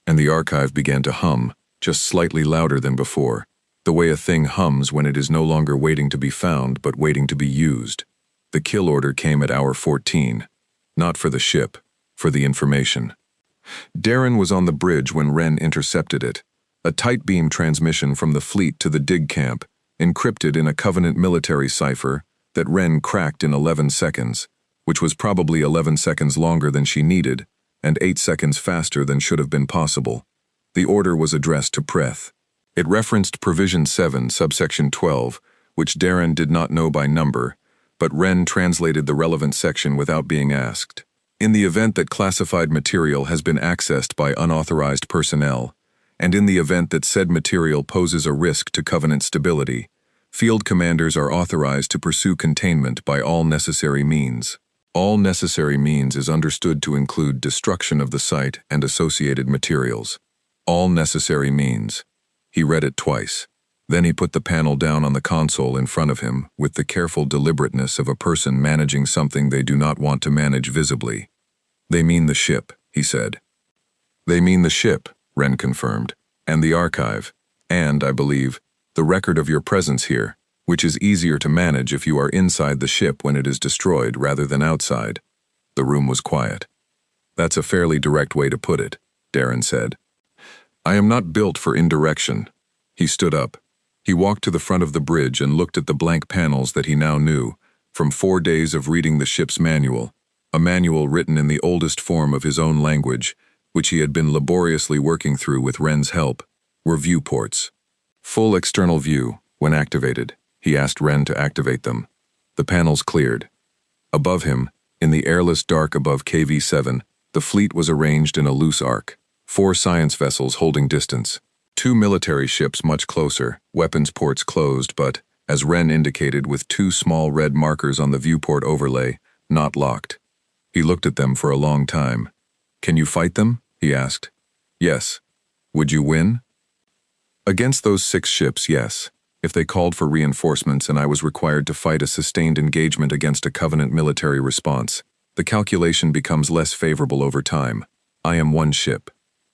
And the archive began to hum, just slightly louder than before, the way a thing hums when it is no longer waiting to be found but waiting to be used. The kill order came at hour 14. Not for the ship, for the information. Darren was on the bridge when Ren intercepted it. A tight beam transmission from the fleet to the dig camp, encrypted in a Covenant military cipher that Ren cracked in 11 seconds, which was probably 11 seconds longer than she needed, and 8 seconds faster than should have been possible. The order was addressed to Preth. It referenced Provision 7, subsection 12, which Darren did not know by number, but Ren translated the relevant section without being asked. In the event that classified material has been accessed by unauthorized personnel, and in the event that said material poses a risk to Covenant stability, field commanders are authorized to pursue containment by all necessary means. All necessary means is understood to include destruction of the site and associated materials. All necessary means. He read it twice. Then he put the panel down on the console in front of him with the careful deliberateness of a person managing something they do not want to manage visibly. "They mean the ship," he said. "They mean the ship," Ren confirmed, "and the archive, and, I believe, the record of your presence here, which is easier to manage if you are inside the ship when it is destroyed rather than outside." The room was quiet. "That's a fairly direct way to put it," Darren said. "I am not built for indirection." He stood up. He walked to the front of the bridge and looked at the blank panels that he now knew, from 4 days of reading the ship's manual, a manual written in the oldest form of his own language, which he had been laboriously working through with Ren's help, were viewports. Full external view, when activated. He asked Ren to activate them. The panels cleared. Above him, in the airless dark above KV-7, the fleet was arranged in a loose arc, 4 science vessels holding distance. 2 military ships much closer, weapons ports closed but, as Ren indicated with 2 small red markers on the viewport overlay, not locked. He looked at them for a long time. "Can you fight them?" he asked. "Yes." "Would you win?" "Against those 6 ships, yes. If they called for reinforcements and I was required to fight a sustained engagement against a Covenant military response, the calculation becomes less favorable over time. I am 1 ship."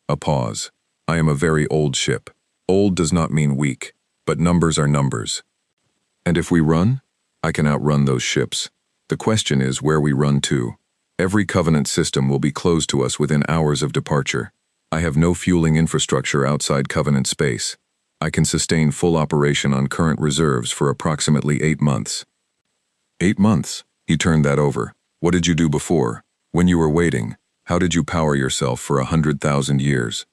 A pause. "I am a very old ship. Old does not mean weak, but numbers are numbers. And if we run, I can outrun those ships. The question is where we run to. Every Covenant system will be closed to us within hours of departure. I have no fueling infrastructure outside Covenant space. I can sustain full operation on current reserves for approximately 8 months. 8 months? He turned that over. What did you do before? When you were waiting, how did you power yourself for 100,000 years?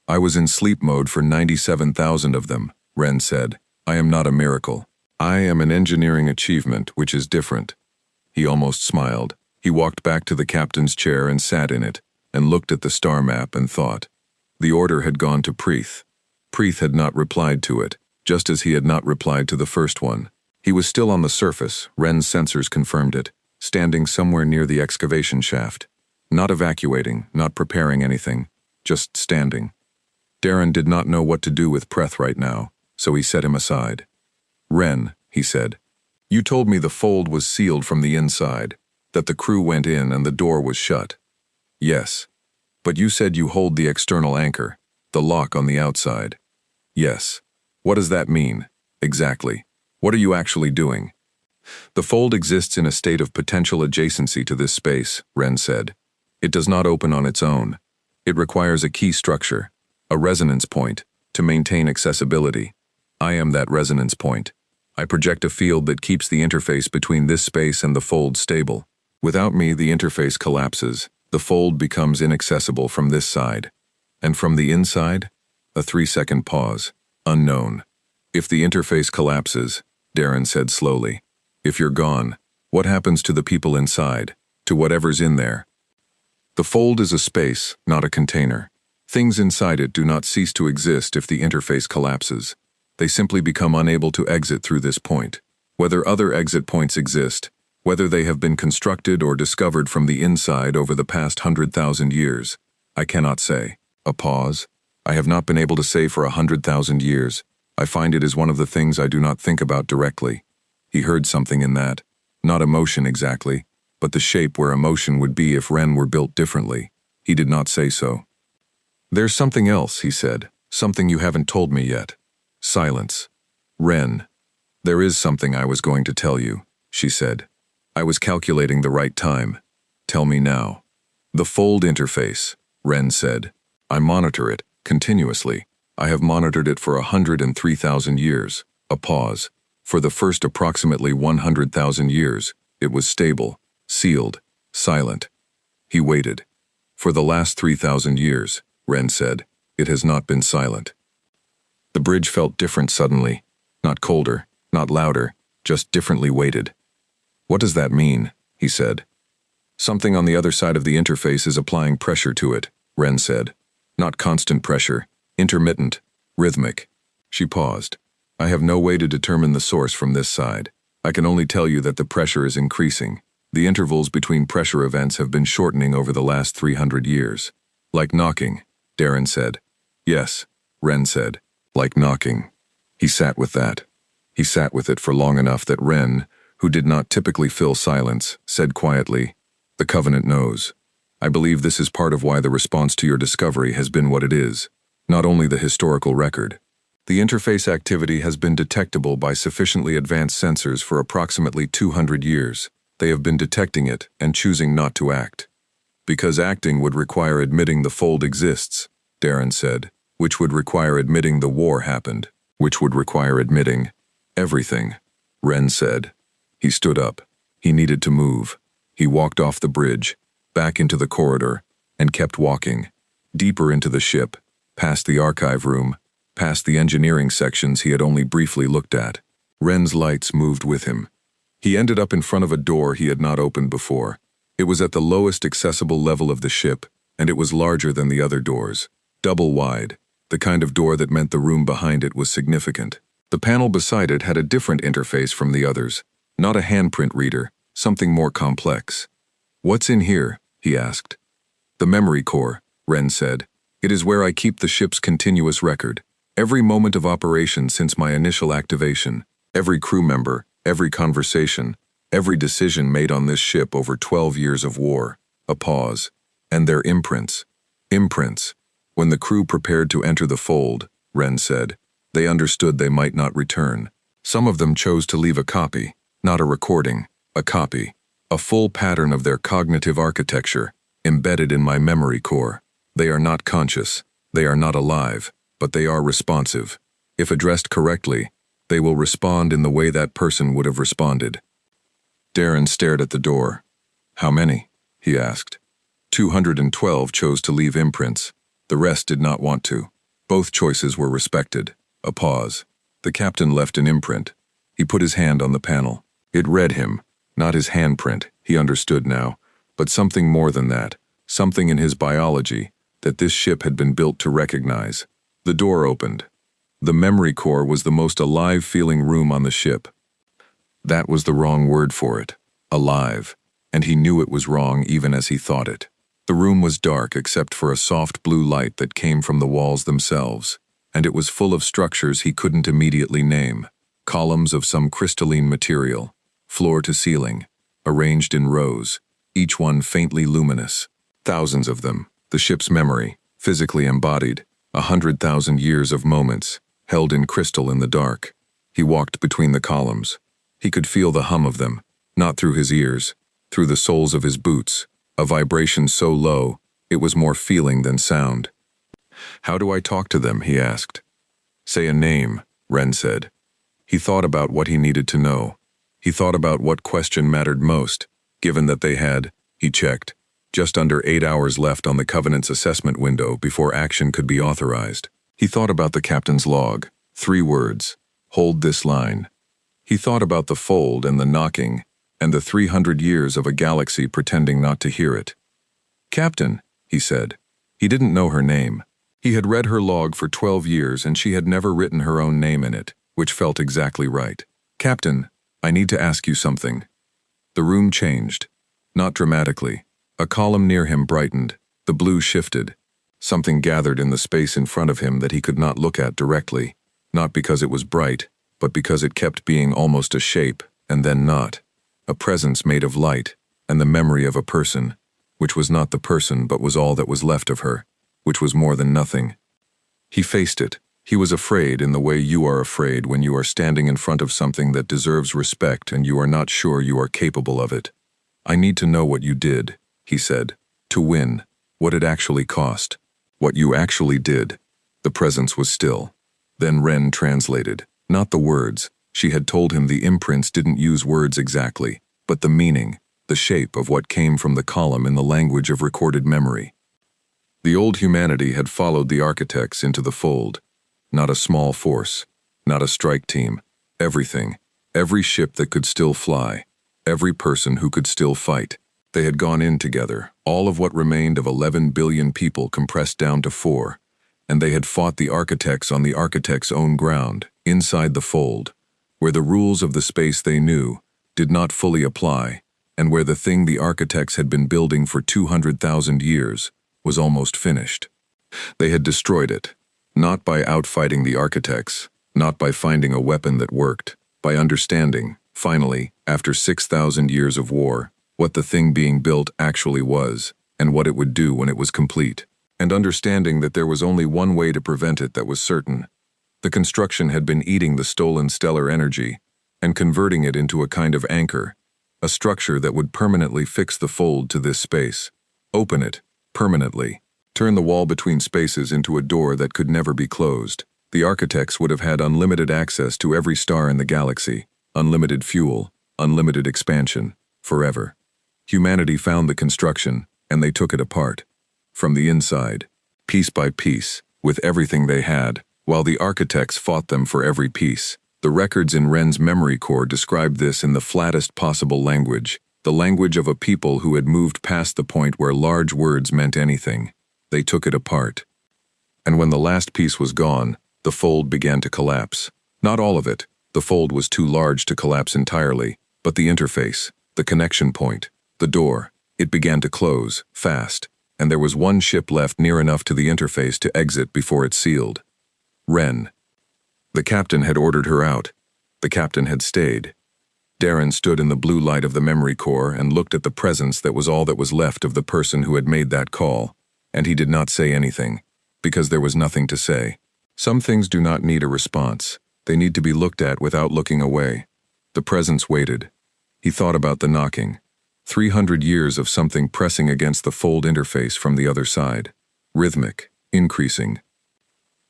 I was in sleep mode for 97,000 of them, Ren said. I am not a miracle. I am an engineering achievement, which is different. He almost smiled. He walked back to the captain's chair and sat in it, and looked at the star map and thought. The order had gone to Preeth. Preeth had not replied to it, just as he had not replied to the first one. He was still on the surface, Ren's sensors confirmed it, standing somewhere near the excavation shaft. Not evacuating, not preparing anything, just standing. Darren did not know what to do with Preeth right now, so he set him aside. Ren, he said, you told me the fold was sealed from the inside, that the crew went in and the door was shut. Yes. But you said you hold the external anchor, the lock on the outside. Yes. What does that mean? Exactly. What are you actually doing? The fold exists in a state of potential adjacency to this space, Ren said. It does not open on its own. It requires a key structure, a resonance point, to maintain accessibility. I am that resonance point. I project a field that keeps the interface between this space and the fold stable. Without me, the interface collapses. The fold becomes inaccessible from this side. And from the inside? A 3-second pause. Unknown. If the interface collapses, Darren said slowly, if you're gone, what happens to the people inside, to whatever's in there? The fold is a space, not a container. Things inside it do not cease to exist if the interface collapses. They simply become unable to exit through this point. Whether other exit points exist, whether they have been constructed or discovered from the inside over the past 100,000 years, I cannot say. A pause. I have not been able to say for 100,000 years. I find it is one of the things I do not think about directly. He heard something in that. Not emotion exactly, but the shape where emotion would be if Ren were built differently. He did not say so. There's something else, he said. Something you haven't told me yet. Silence. Ren. There is something I was going to tell you, she said. I was calculating the right time. Tell me now. The fold interface, Ren said. I monitor it, continuously. I have monitored it for 103,000 years. A pause. For the first approximately 100,000 years, it was stable, sealed, silent. He waited. For the last 3,000 years, Ren said, it has not been silent. The bridge felt different suddenly. Not colder, not louder, just differently weighted. What does that mean? He said. Something on the other side of the interface is applying pressure to it, Ren said. Not constant pressure, intermittent, rhythmic. She paused. I have no way to determine the source from this side. I can only tell you that the pressure is increasing. The intervals between pressure events have been shortening over the last 300 years. Like knocking, Darren said. Yes, Ren said. Like knocking. He sat with that. He sat with it for long enough that Ren, who did not typically fill silence, said quietly, the Covenant knows. I believe this is part of why the response to your discovery has been what it is, not only the historical record. The interface activity has been detectable by sufficiently advanced sensors for approximately 200 years. They have been detecting it and choosing not to act. Because acting would require admitting the fold exists, Darren said, which would require admitting the war happened, which would require admitting everything, Ren said. He stood up. He needed to move. He walked off the bridge, back into the corridor, and kept walking, deeper into the ship, past the archive room, past the engineering sections he had only briefly looked at. Ren's lights moved with him. He ended up in front of a door he had not opened before. It was at the lowest accessible level of the ship, and it was larger than the other doors, double wide, the kind of door that meant the room behind it was significant. The panel beside it had a different interface from the others, not a handprint reader, something more complex. What's in here? He asked. The memory core, Ren said. It is where I keep the ship's continuous record. Every moment of operation since my initial activation, every crew member, every conversation, every decision made on this ship over 12 years of war. A pause. And their imprints. Imprints. When the crew prepared to enter the fold, Ren said, they understood they might not return. Some of them chose to leave a copy, not a recording, a copy, a full pattern of their cognitive architecture, embedded in my memory core. They are not conscious, they are not alive, but they are responsive. If addressed correctly, they will respond in the way that person would have responded. Darren stared at the door. How many? He asked. 212 chose to leave imprints. The rest did not want to. Both choices were respected. A pause. The captain left an imprint. He put his hand on the panel. It read him. Not his handprint, he understood now, but something more than that, something in his biology that this ship had been built to recognize. The door opened. The memory core was the most alive-feeling room on the ship. That was the wrong word for it. Alive. And he knew it was wrong even as he thought it. The room was dark except for a soft blue light that came from the walls themselves, and it was full of structures he couldn't immediately name. Columns of some crystalline material, floor to ceiling, arranged in rows, each one faintly luminous. Thousands of them, the ship's memory, physically embodied, 100,000 years of moments, held in crystal in the dark. He walked between the columns. He could feel the hum of them, not through his ears, through the soles of his boots, a vibration so low, it was more feeling than sound. "How do I talk to them?" he asked. "Say a name," Ren said. He thought about what he needed to know. He thought about what question mattered most, given that they had, he checked, just under 8 hours left on the Covenant's assessment window before action could be authorized. He thought about the captain's log, 3 words, "Hold this line." He thought about the fold and the knocking, and the 300 years of a galaxy pretending not to hear it. "Captain," he said. He didn't know her name. He had read her log for 12 years and she had never written her own name in it, which felt exactly right. "Captain, I need to ask you something." The room changed. Not dramatically. A column near him brightened. The blue shifted. Something gathered in the space in front of him that he could not look at directly, not because it was bright, but because it kept being almost a shape, and then not. A presence made of light, and the memory of a person, which was not the person but was all that was left of her, which was more than nothing. He faced it. He was afraid in the way you are afraid when you are standing in front of something that deserves respect and you are not sure you are capable of it. "I need to know what you did," he said, "to win, what it actually cost, what you actually did." The presence was still. Then Ren translated, not the words. She had told him the imprints didn't use words exactly, but the meaning, the shape of what came from the column in the language of recorded memory. The old humanity had followed the architects into the fold. Not a small force, not a strike team, everything, every ship that could still fly, every person who could still fight. They had gone in together, all of what remained of 11 billion people compressed down to 4, and they had fought the architects on the architects' own ground, inside the fold, where the rules of the space they knew did not fully apply, and where the thing the architects had been building for 200,000 years was almost finished. They had destroyed it, not by outfighting the architects, not by finding a weapon that worked, by understanding, finally, after 6,000 years of war, what the thing being built actually was, and what it would do when it was complete, and understanding that there was only one way to prevent it that was certain. The construction had been eating the stolen stellar energy, and converting it into a kind of anchor, a structure that would permanently fix the fold to this space, open it, permanently, turn the wall between spaces into a door that could never be closed. The architects would have had unlimited access to every star in the galaxy, unlimited fuel, unlimited expansion, forever. Humanity found the construction, and they took it apart. From the inside, piece by piece, with everything they had, while the architects fought them for every piece. The records in Ren's memory core described this in the flattest possible language, the language of a people who had moved past the point where large words meant anything. They took it apart. And when the last piece was gone, the fold began to collapse. Not all of it. The fold was too large to collapse entirely, but the interface, the connection point, the door, it began to close, fast, and there was one ship left near enough to the interface to exit before it sealed. Ren. The captain had ordered her out. The captain had stayed. Darren stood in the blue light of the memory core and looked at the presence that was all that was left of the person who had made that call, and he did not say anything, because there was nothing to say. Some things do not need a response. They need to be looked at without looking away. The presence waited. He thought about the knocking. 300 years of something pressing against the fold interface from the other side. Rhythmic, increasing.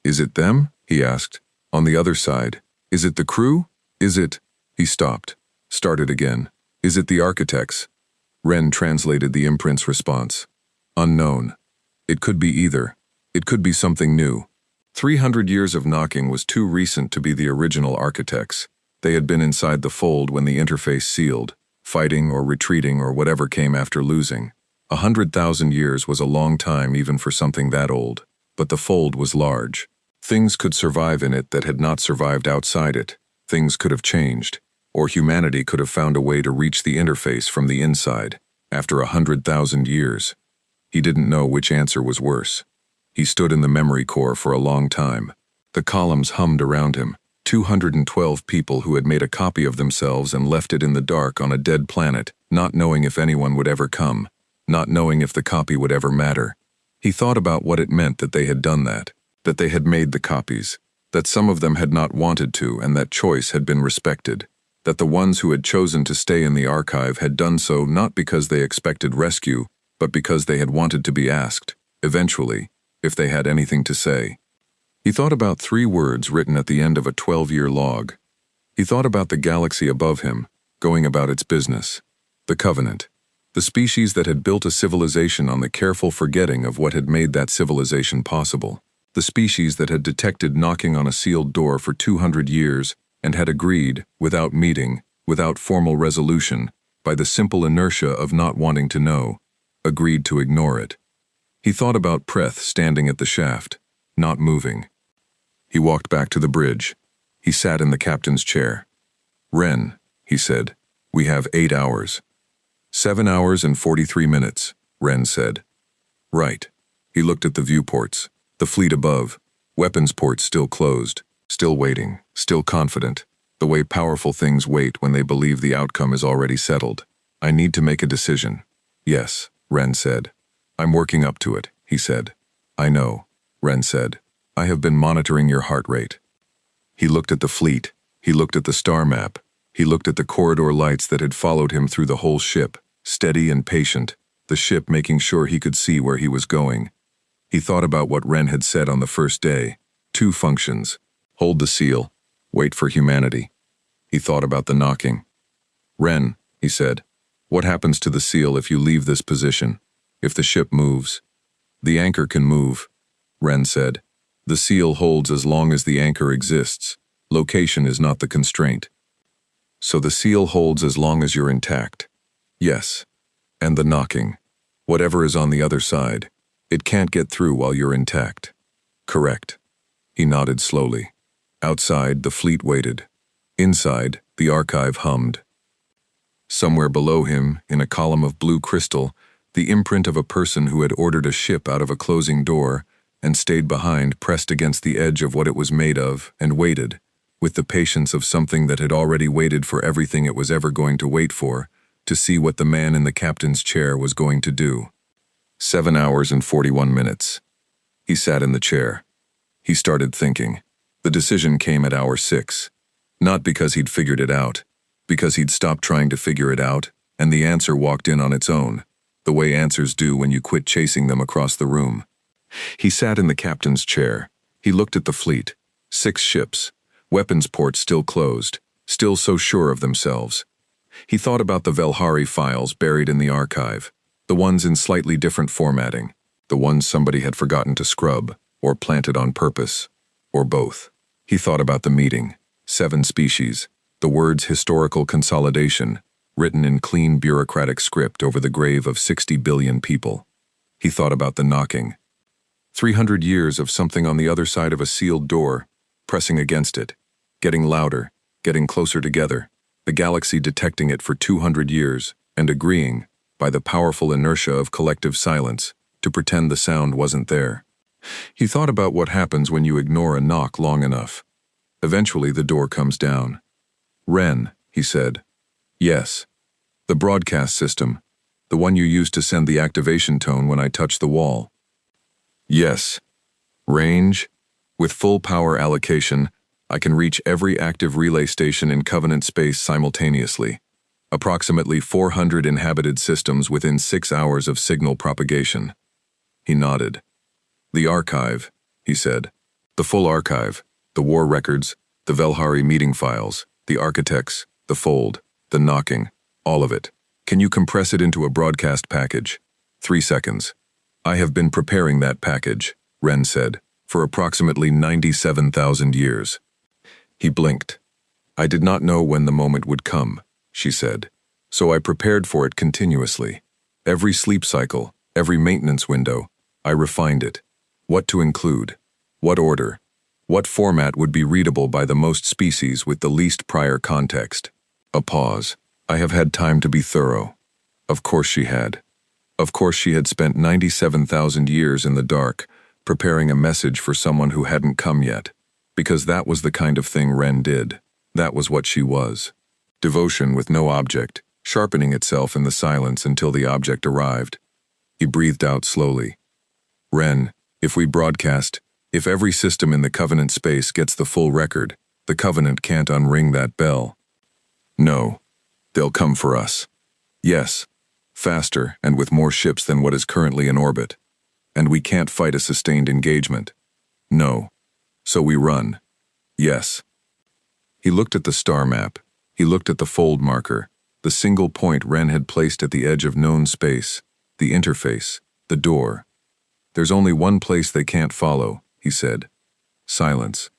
"Is it them?" he asked. "On the other side. Is it the crew? Is it—" He stopped. Started again. "Is it the architects?" Ren translated the imprint's response. "Unknown. It could be either. It could be something new." 300 years of knocking was too recent to be the original architects. They had been inside the fold when the interface sealed, fighting or retreating or whatever came after losing. 100,000 years was a long time even for something that old, but the fold was large. Things could survive in it that had not survived outside it. Things could have changed, or humanity could have found a way to reach the interface from the inside, after 100,000 years. He didn't know which answer was worse. He stood in the memory core for a long time. The columns hummed around him. 212 people who had made a copy of themselves and left it in the dark on a dead planet, not knowing if anyone would ever come, not knowing if the copy would ever matter. He thought about what it meant that they had done that they had made the copies, that some of them had not wanted to and that choice had been respected, that the ones who had chosen to stay in the archive had done so not because they expected rescue, but because they had wanted to be asked, eventually, if they had anything to say. He thought about 3 words written at the end of a 12-year log. He thought about the galaxy above him, going about its business. The Covenant. The species that had built a civilization on the careful forgetting of what had made that civilization possible. The species that had detected knocking on a sealed door for 200 years and had agreed, without meeting, without formal resolution, by the simple inertia of not wanting to know, agreed to ignore it. He thought about Preth standing at the shaft, not moving. He walked back to the bridge. He sat in the captain's chair. "Ren," he said, "we have 8 hours." 7 hours and 43 minutes, Ren said. "Right." He looked at the viewports, the fleet above, weapons ports still closed, still waiting, still confident, the way powerful things wait when they believe the outcome is already settled. "I need to make a decision." "Yes," Ren said. "I'm working up to it," he said. "I know," Ren said. "I have been monitoring your heart rate." He looked at the fleet. He looked at the star map. He looked at the corridor lights that had followed him through the whole ship, steady and patient, the ship making sure he could see where he was going. He thought about what Ren had said on the first day. 2 functions. Hold the seal. Wait for humanity. He thought about the knocking. "Ren," he said, "what happens to the seal if you leave this position? If the ship moves?" "The anchor can move," Ren said. "The seal holds as long as the anchor exists. Location is not the constraint." "So the seal holds as long as you're intact?" "Yes. And the knocking. Whatever is on the other side, it can't get through while you're intact." "Correct." He nodded slowly. Outside, the fleet waited. Inside, the archive hummed. Somewhere below him, in a column of blue crystal, the imprint of a person who had ordered a ship out of a closing door and stayed behind, pressed against the edge of what it was made of, and waited, with the patience of something that had already waited for everything it was ever going to wait for, to see what the man in the captain's chair was going to do. 7 hours and 41 minutes. He sat in the chair. He started thinking. The decision came at hour 6. Not because he'd figured it out, because he'd stopped trying to figure it out, and the answer walked in on its own, the way answers do when you quit chasing them across the room. He sat in the captain's chair. He looked at the fleet. 6 ships. Weapons ports still closed, still so sure of themselves. He thought about the Velhari files buried in the archive, the ones in slightly different formatting, the ones somebody had forgotten to scrub, or planted on purpose, or both. He thought about the meeting, 7 species, the words historical consolidation, written in clean bureaucratic script over the grave of 60 billion people. He thought about the knocking. 300 years of something on the other side of a sealed door, pressing against it, getting louder, getting closer together, the galaxy detecting it for 200 years and agreeing, by the powerful inertia of collective silence, to pretend the sound wasn't there. He thought about what happens when you ignore a knock long enough. Eventually the door comes down. "Ren," he said. "Yes." "The broadcast system, the one you used to send the activation tone when I touch the wall." "Yes." "Range? With full power allocation, I can reach every active relay station in Covenant space simultaneously. Approximately 400 inhabited systems within 6 hours of signal propagation." He nodded. "The archive," he said. "The full archive, the war records, the Velhari meeting files, the architects, the fold, the knocking, all of it. Can you compress it into a broadcast package? 3 seconds. I have been preparing that package," Ren said, "for approximately 97,000 years." He blinked. "I did not know when the moment would come," she said, "so I prepared for it continuously. Every sleep cycle, every maintenance window, I refined it. What to include, what order, what format would be readable by the most species with the least prior context." A pause. "I have had time to be thorough." Of course she had. Of course she had spent 97,000 years in the dark, preparing a message for someone who hadn't come yet, because that was the kind of thing Ren did. That was what she was. Devotion with no object, sharpening itself in the silence until the object arrived. He breathed out slowly. "Ren, if we broadcast, if every system in the Covenant space gets the full record, the Covenant can't unring that bell." "No. They'll come for us." "Yes. faster and with more ships than what is currently in orbit. And we can't fight a sustained engagement. No. So we run. Yes. He looked at the star map. He looked at the fold marker, the single point Wren had placed at the edge of known space, the interface, the door. There's only one place they can't follow, he said. Silence.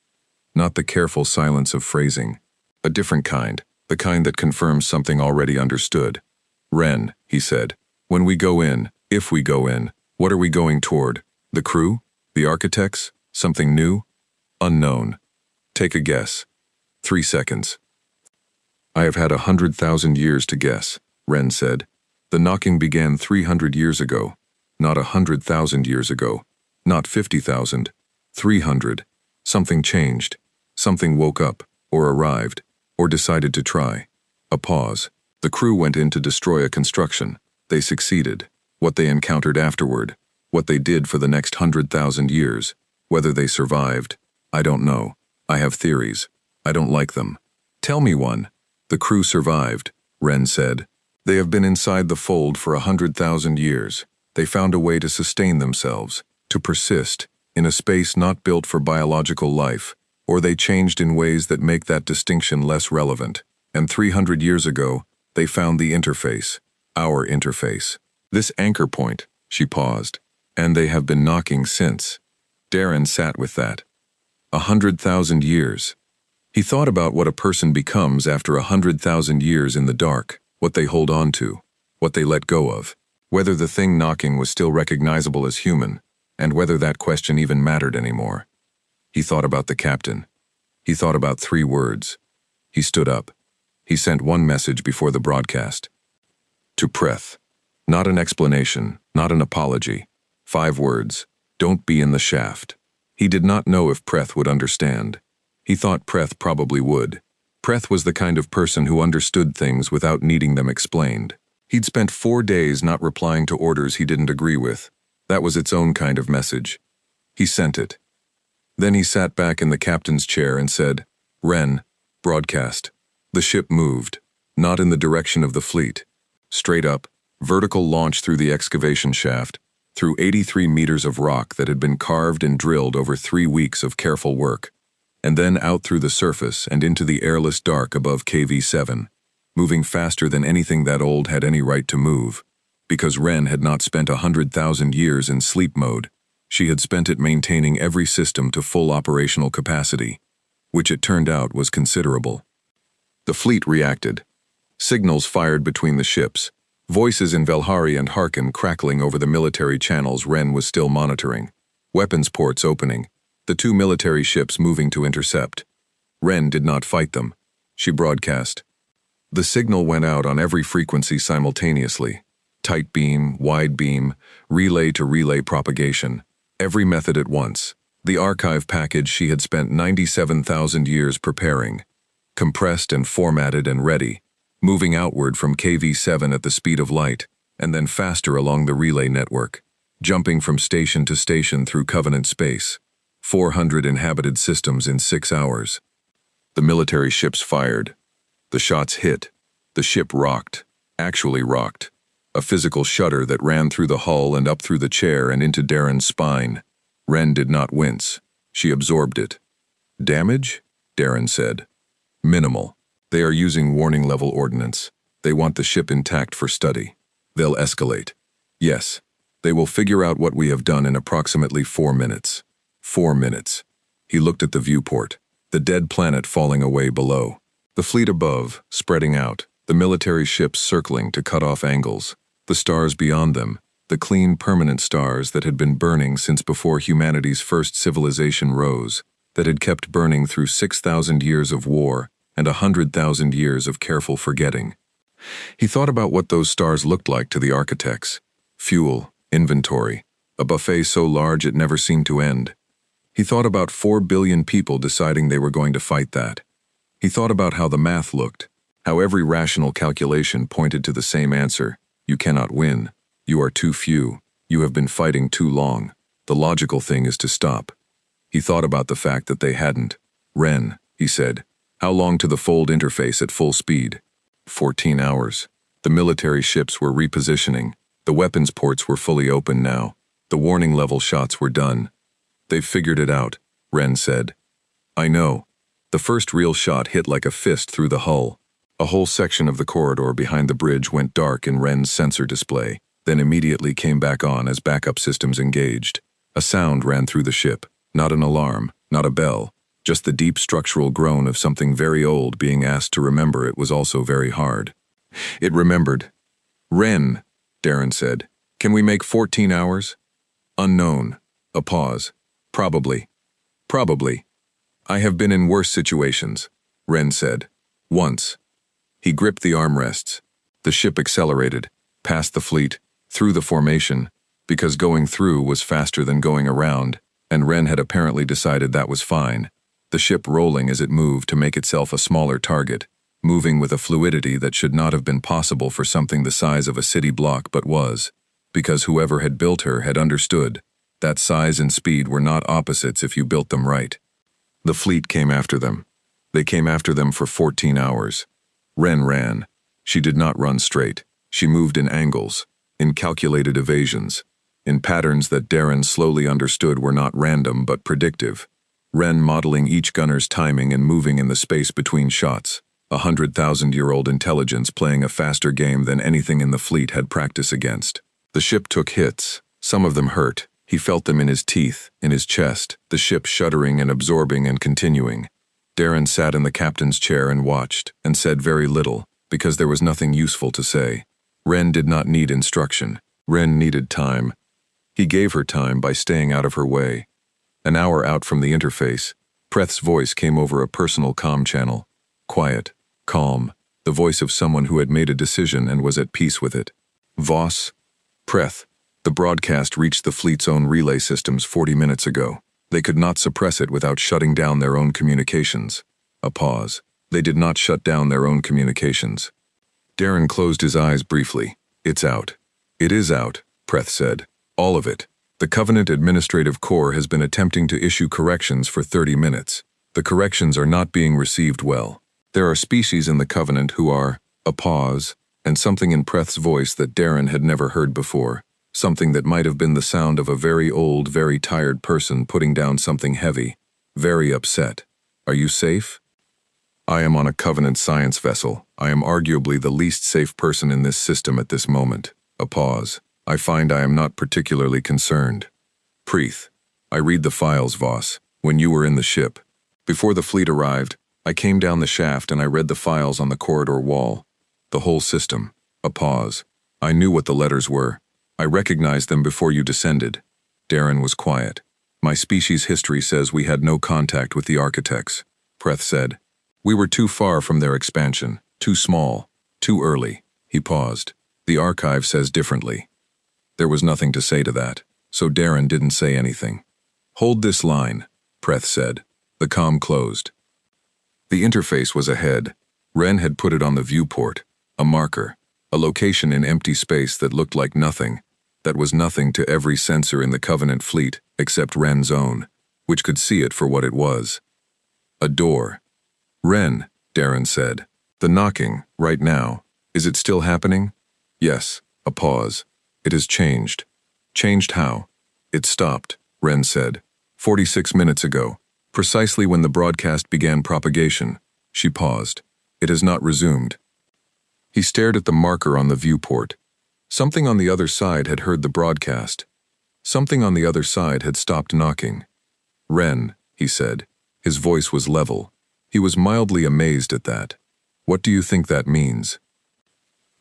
Not the careful silence of phrasing. A different kind, the kind that confirms something already understood. Wren, he said, when we go in, if we go in, what are we going toward? The crew? The architects? Something new? Unknown. Take a guess. 3 seconds. I have had 100,000 years to guess, Wren said. The knocking began 300 years ago. Not 100,000 years ago. Not 50,000. 300. Something changed. Something woke up, or arrived, or decided to try. A pause. The crew went in to destroy a construction. They succeeded. What they encountered afterward, what they did for the next 100,000 years, whether they survived, I don't know. I have theories. I don't like them. Tell me one. The crew survived, Wren said. They have been inside the fold for 100,000 years. They found a way to sustain themselves, to persist, in a space not built for biological life, or they changed in ways that make that distinction less relevant. And 300 years ago, they found the interface, our interface. This anchor point, she paused, and they have been knocking since. Darren sat with that. 100,000 years. He thought about what a person becomes after 100,000 years in the dark, what they hold on to, what they let go of, whether the thing knocking was still recognizable as human, and whether that question even mattered anymore. He thought about the captain. He thought about 3 words. He stood up. He sent one message before the broadcast. To Preth. Not an explanation, not an apology. 5 words. Don't be in the shaft. He did not know if Preth would understand. He thought Preth probably would. Preth was the kind of person who understood things without needing them explained. He'd spent 4 days not replying to orders he didn't agree with. That was its own kind of message. He sent it. Then he sat back in the captain's chair and said, Wren, broadcast. The ship moved, not in the direction of the fleet. Straight up, vertical launch through the excavation shaft, through 83 meters of rock that had been carved and drilled over 3 weeks of careful work, and then out through the surface and into the airless dark above KV-7, moving faster than anything that old had any right to move, because Wren had not spent 100,000 years in sleep mode. She had spent it maintaining every system to full operational capacity, which it turned out was considerable. The fleet reacted. Signals fired between the ships, voices in Velhari and Harkin crackling over the military channels Wren was still monitoring, weapons ports opening, the 2 military ships moving to intercept. Wren did not fight them. She broadcast. The signal went out on every frequency simultaneously. Tight beam, wide beam, relay to relay propagation. Every method at once. The archive package she had spent 97,000 years preparing. Compressed and formatted and ready. Moving outward from KV-7 at the speed of light, and then faster along the relay network. Jumping from station to station through Covenant space. 400 inhabited systems in 6 hours. The military ships fired. The shots hit. The ship rocked. Actually rocked. A physical shudder that ran through the hull and up through the chair and into Darren's spine. Wren did not wince. She absorbed it. Damage? Darren said. Minimal. They are using warning level ordnance. They want the ship intact for study. They'll escalate. Yes. They will figure out what we have done in approximately 4 minutes. 4 minutes. He looked at the viewport. The dead planet falling away below. The fleet above, spreading out. The military ships circling to cut off angles. The stars beyond them. The clean, permanent stars that had been burning since before humanity's first civilization rose. That had kept burning through 6,000 years of war and 100,000 years of careful forgetting. He thought about what those stars looked like to the architects. Fuel, inventory, a buffet so large it never seemed to end. He thought about 4 billion people deciding they were going to fight that. He thought about how the math looked, how every rational calculation pointed to the same answer. You cannot win. You are too few. You have been fighting too long. The logical thing is to stop. He thought about the fact that they hadn't. Wren, he said, how long to the fold interface at full speed? 14 hours. The military ships were repositioning. The weapons ports were fully open now. The warning level shots were done. "They've figured it out," Wren said. "I know." The first real shot hit like a fist through the hull. A whole section of the corridor behind the bridge went dark in Wren's sensor display, then immediately came back on as backup systems engaged. A sound ran through the ship. Not an alarm, not a bell, just the deep structural groan of something very old being asked to remember it was also very hard. It remembered. "Wren," Darren said, "can we make 14 hours? "Unknown." A pause. "Probably. Probably. I have been in worse situations," Wren said. "Once." He gripped the armrests. The ship accelerated, past the fleet, through the formation, because going through was faster than going around, and Wren had apparently decided that was fine. The ship rolling as it moved to make itself a smaller target, moving with a fluidity that should not have been possible for something the size of a city block but was, because whoever had built her had understood that size and speed were not opposites if you built them right. The fleet came after them. They came after them for 14 hours. Wren ran. She did not run straight. She moved in angles, in calculated evasions, in patterns that Darren slowly understood were not random but predictive. Wren modeling each gunner's timing and moving in the space between shots. 100,000-year-old intelligence playing a faster game than anything in the fleet had practice against. The ship took hits. Some of them hurt. He felt them in his teeth, in his chest, the ship shuddering and absorbing and continuing. Darren sat in the captain's chair and watched, and said very little, because there was nothing useful to say. Wren did not need instruction. Wren needed time. He gave her time by staying out of her way. An hour out from the interface, Preth's voice came over a personal comm channel. Quiet, calm, the voice of someone who had made a decision and was at peace with it. "Voss?" "Preth." The broadcast reached the fleet's own relay systems 40 minutes ago. They could not suppress it without shutting down their own communications. A pause. They did not shut down their own communications. Darren closed his eyes briefly. "It's out." "It is out," Preth said. "All of it. The Covenant Administrative Corps has been attempting to issue corrections for 30 minutes. The corrections are not being received well. There are species in the Covenant who are..." A pause, and something in Preth's voice that Darren had never heard before. Something that might have been the sound of a very old, very tired person putting down something heavy. Very upset. "Are you safe?" "I am on a Covenant science vessel. I am arguably the least safe person in this system at this moment." A pause. "I find I am not particularly concerned." "Preth, I read the files, Voss, when you were in the ship. Before the fleet arrived, I came down the shaft and I read the files on the corridor wall. The whole system." A pause. "I knew what the letters were. I recognized them before you descended." Darren was quiet. "My species history says we had no contact with the architects," Preth said. "We were too far from their expansion, too small, too early." He paused. "The archive says differently." There was nothing to say to that, so Darren didn't say anything. "Hold this line," Preth said. The comm closed. The interface was ahead. Wren had put it on the viewport, a marker, a location in empty space that looked like nothing, that was nothing to every sensor in the Covenant fleet except Wren's own, which could see it for what it was. A door. "Wren," Darren said. "The knocking, right now, is it still happening?" "Yes." A pause. "It has changed." "Changed how?" "It stopped," Wren said. 46 minutes ago, precisely when the broadcast began propagation." She paused. "It has not resumed." He stared at the marker on the viewport. Something on the other side had heard the broadcast. Something on the other side had stopped knocking. "Wren," he said. His voice was level. He was mildly amazed at that. "What do you think that means?"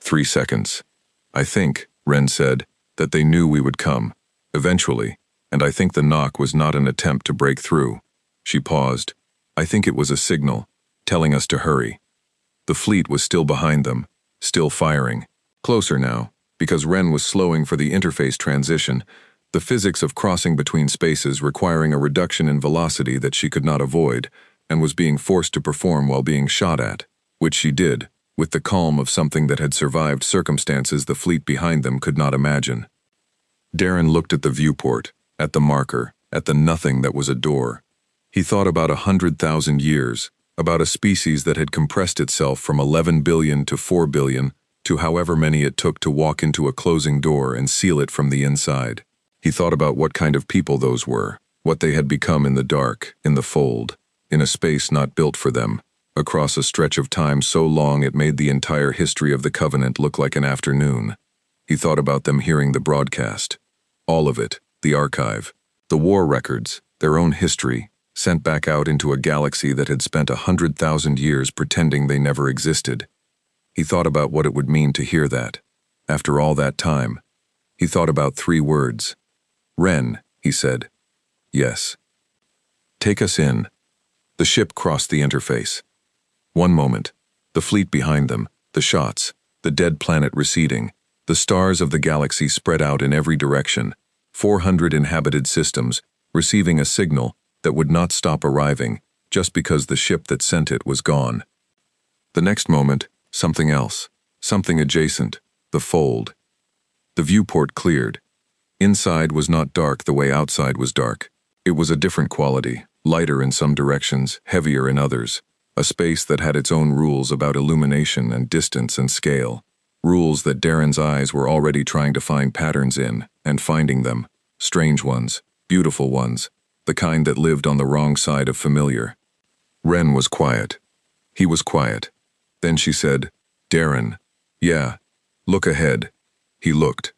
3 seconds. "I think," Wren said, "that they knew we would come, eventually, and I think the knock was not an attempt to break through." She paused. "I think it was a signal, telling us to hurry." The fleet was still behind them, still firing. Closer now, because Wren was slowing for the interface transition, the physics of crossing between spaces requiring a reduction in velocity that she could not avoid, and was being forced to perform while being shot at, which she did, with the calm of something that had survived circumstances the fleet behind them could not imagine. Darren looked at the viewport, at the marker, at the nothing that was a door. He thought about 100,000 years, about a species that had compressed itself from 11 billion to 4 billion to however many it took to walk into a closing door and seal it from the inside. He thought about what kind of people those were, what they had become in the dark, in the fold, in a space not built for them, across a stretch of time so long it made the entire history of the Covenant look like an afternoon. He thought about them hearing the broadcast. All of it, the archive, the war records, their own history, sent back out into a galaxy that had spent 100,000 years pretending they never existed. He thought about what it would mean to hear that. After all that time, he thought about 3 words. "Ren," he said. "Yes." "Take us in." The ship crossed the interface. One moment, the fleet behind them, the shots, the dead planet receding, the stars of the galaxy spread out in every direction, 400 inhabited systems, receiving a signal that would not stop arriving just because the ship that sent it was gone. The next moment, something else, something adjacent, the fold. The viewport cleared. Inside was not dark the way outside was dark. It was a different quality, lighter in some directions, heavier in others. A space that had its own rules about illumination and distance and scale. Rules that Darren's eyes were already trying to find patterns in, and finding them. Strange ones, beautiful ones, the kind that lived on the wrong side of familiar. Ren was quiet. He was quiet. Then she said, "Darren." "Yeah. Look ahead." He looked.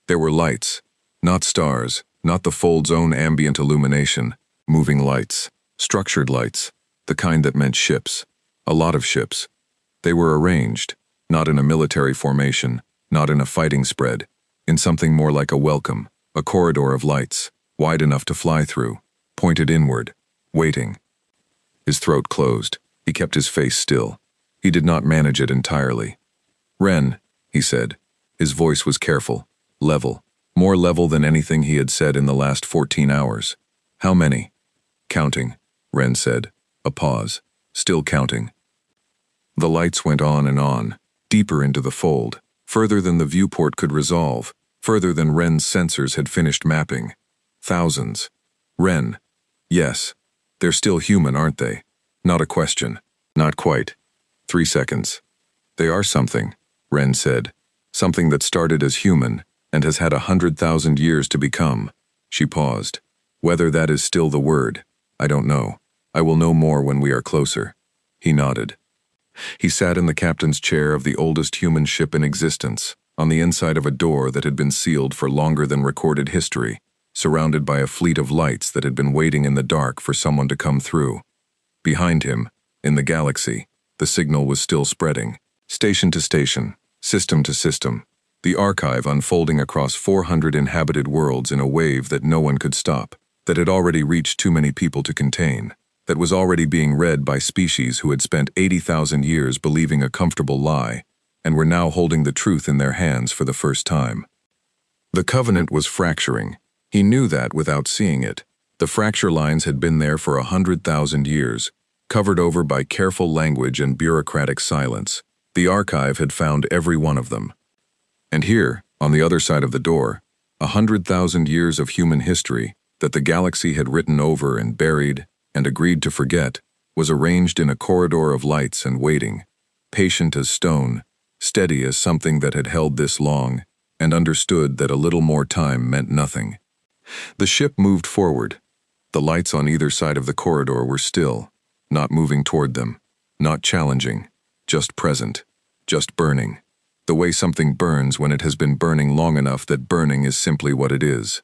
There were lights. Not stars, not the fold's own ambient illumination. Moving lights. Structured lights. The kind that meant ships. A lot of ships. They were arranged, not in a military formation, not in a fighting spread, in something more like a welcome, a corridor of lights, wide enough to fly through, pointed inward, waiting. His throat closed. He kept his face still. He did not manage it entirely. "Ren," he said. His voice was careful, level, more level than anything he had said in the last 14 hours. "How many?" "Counting," Ren said. A pause. Still counting. The lights went on, deeper into the fold, further than the viewport could resolve, further than Ren's sensors had finished mapping. Thousands. "Ren." "Yes. They're still human, aren't they?" "Not a question." "Not quite." 3 seconds. "They are something," Ren said. "Something that started as human and has had 100,000 years to become." She paused. "Whether that is still the word, I don't know. I will know more when we are closer." He nodded. He sat in the captain's chair of the oldest human ship in existence, on the inside of a door that had been sealed for longer than recorded history, surrounded by a fleet of lights that had been waiting in the dark for someone to come through. Behind him, in the galaxy, the signal was still spreading, station to station, system to system, the archive unfolding across 400 inhabited worlds in a wave that no one could stop, that had already reached too many people to contain, that was already being read by species who had spent 80,000 years believing a comfortable lie, and were now holding the truth in their hands for the first time. The Covenant was fracturing. He knew that without seeing it. The fracture lines had been there for 100,000 years, covered over by careful language and bureaucratic silence. The archive had found every one of them. And here, on the other side of the door, 100,000 years of human history that the galaxy had written over and buried and agreed to forget, was arranged in a corridor of lights and waiting, patient as stone, steady as something that had held this long, and understood that a little more time meant nothing. The ship moved forward. The lights on either side of the corridor were still, not moving toward them, not challenging, just present, just burning, the way something burns when it has been burning long enough that burning is simply what it is.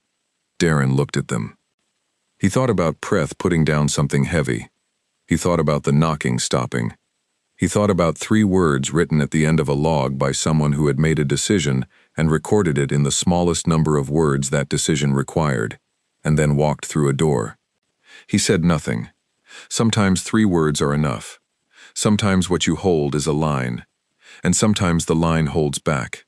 Darren looked at them. He thought about Preth putting down something heavy. He thought about the knocking stopping. He thought about 3 words written at the end of a log by someone who had made a decision and recorded it in the smallest number of words that decision required, and then walked through a door. He said nothing. Sometimes 3 words are enough. Sometimes what you hold is a line, and sometimes the line holds back.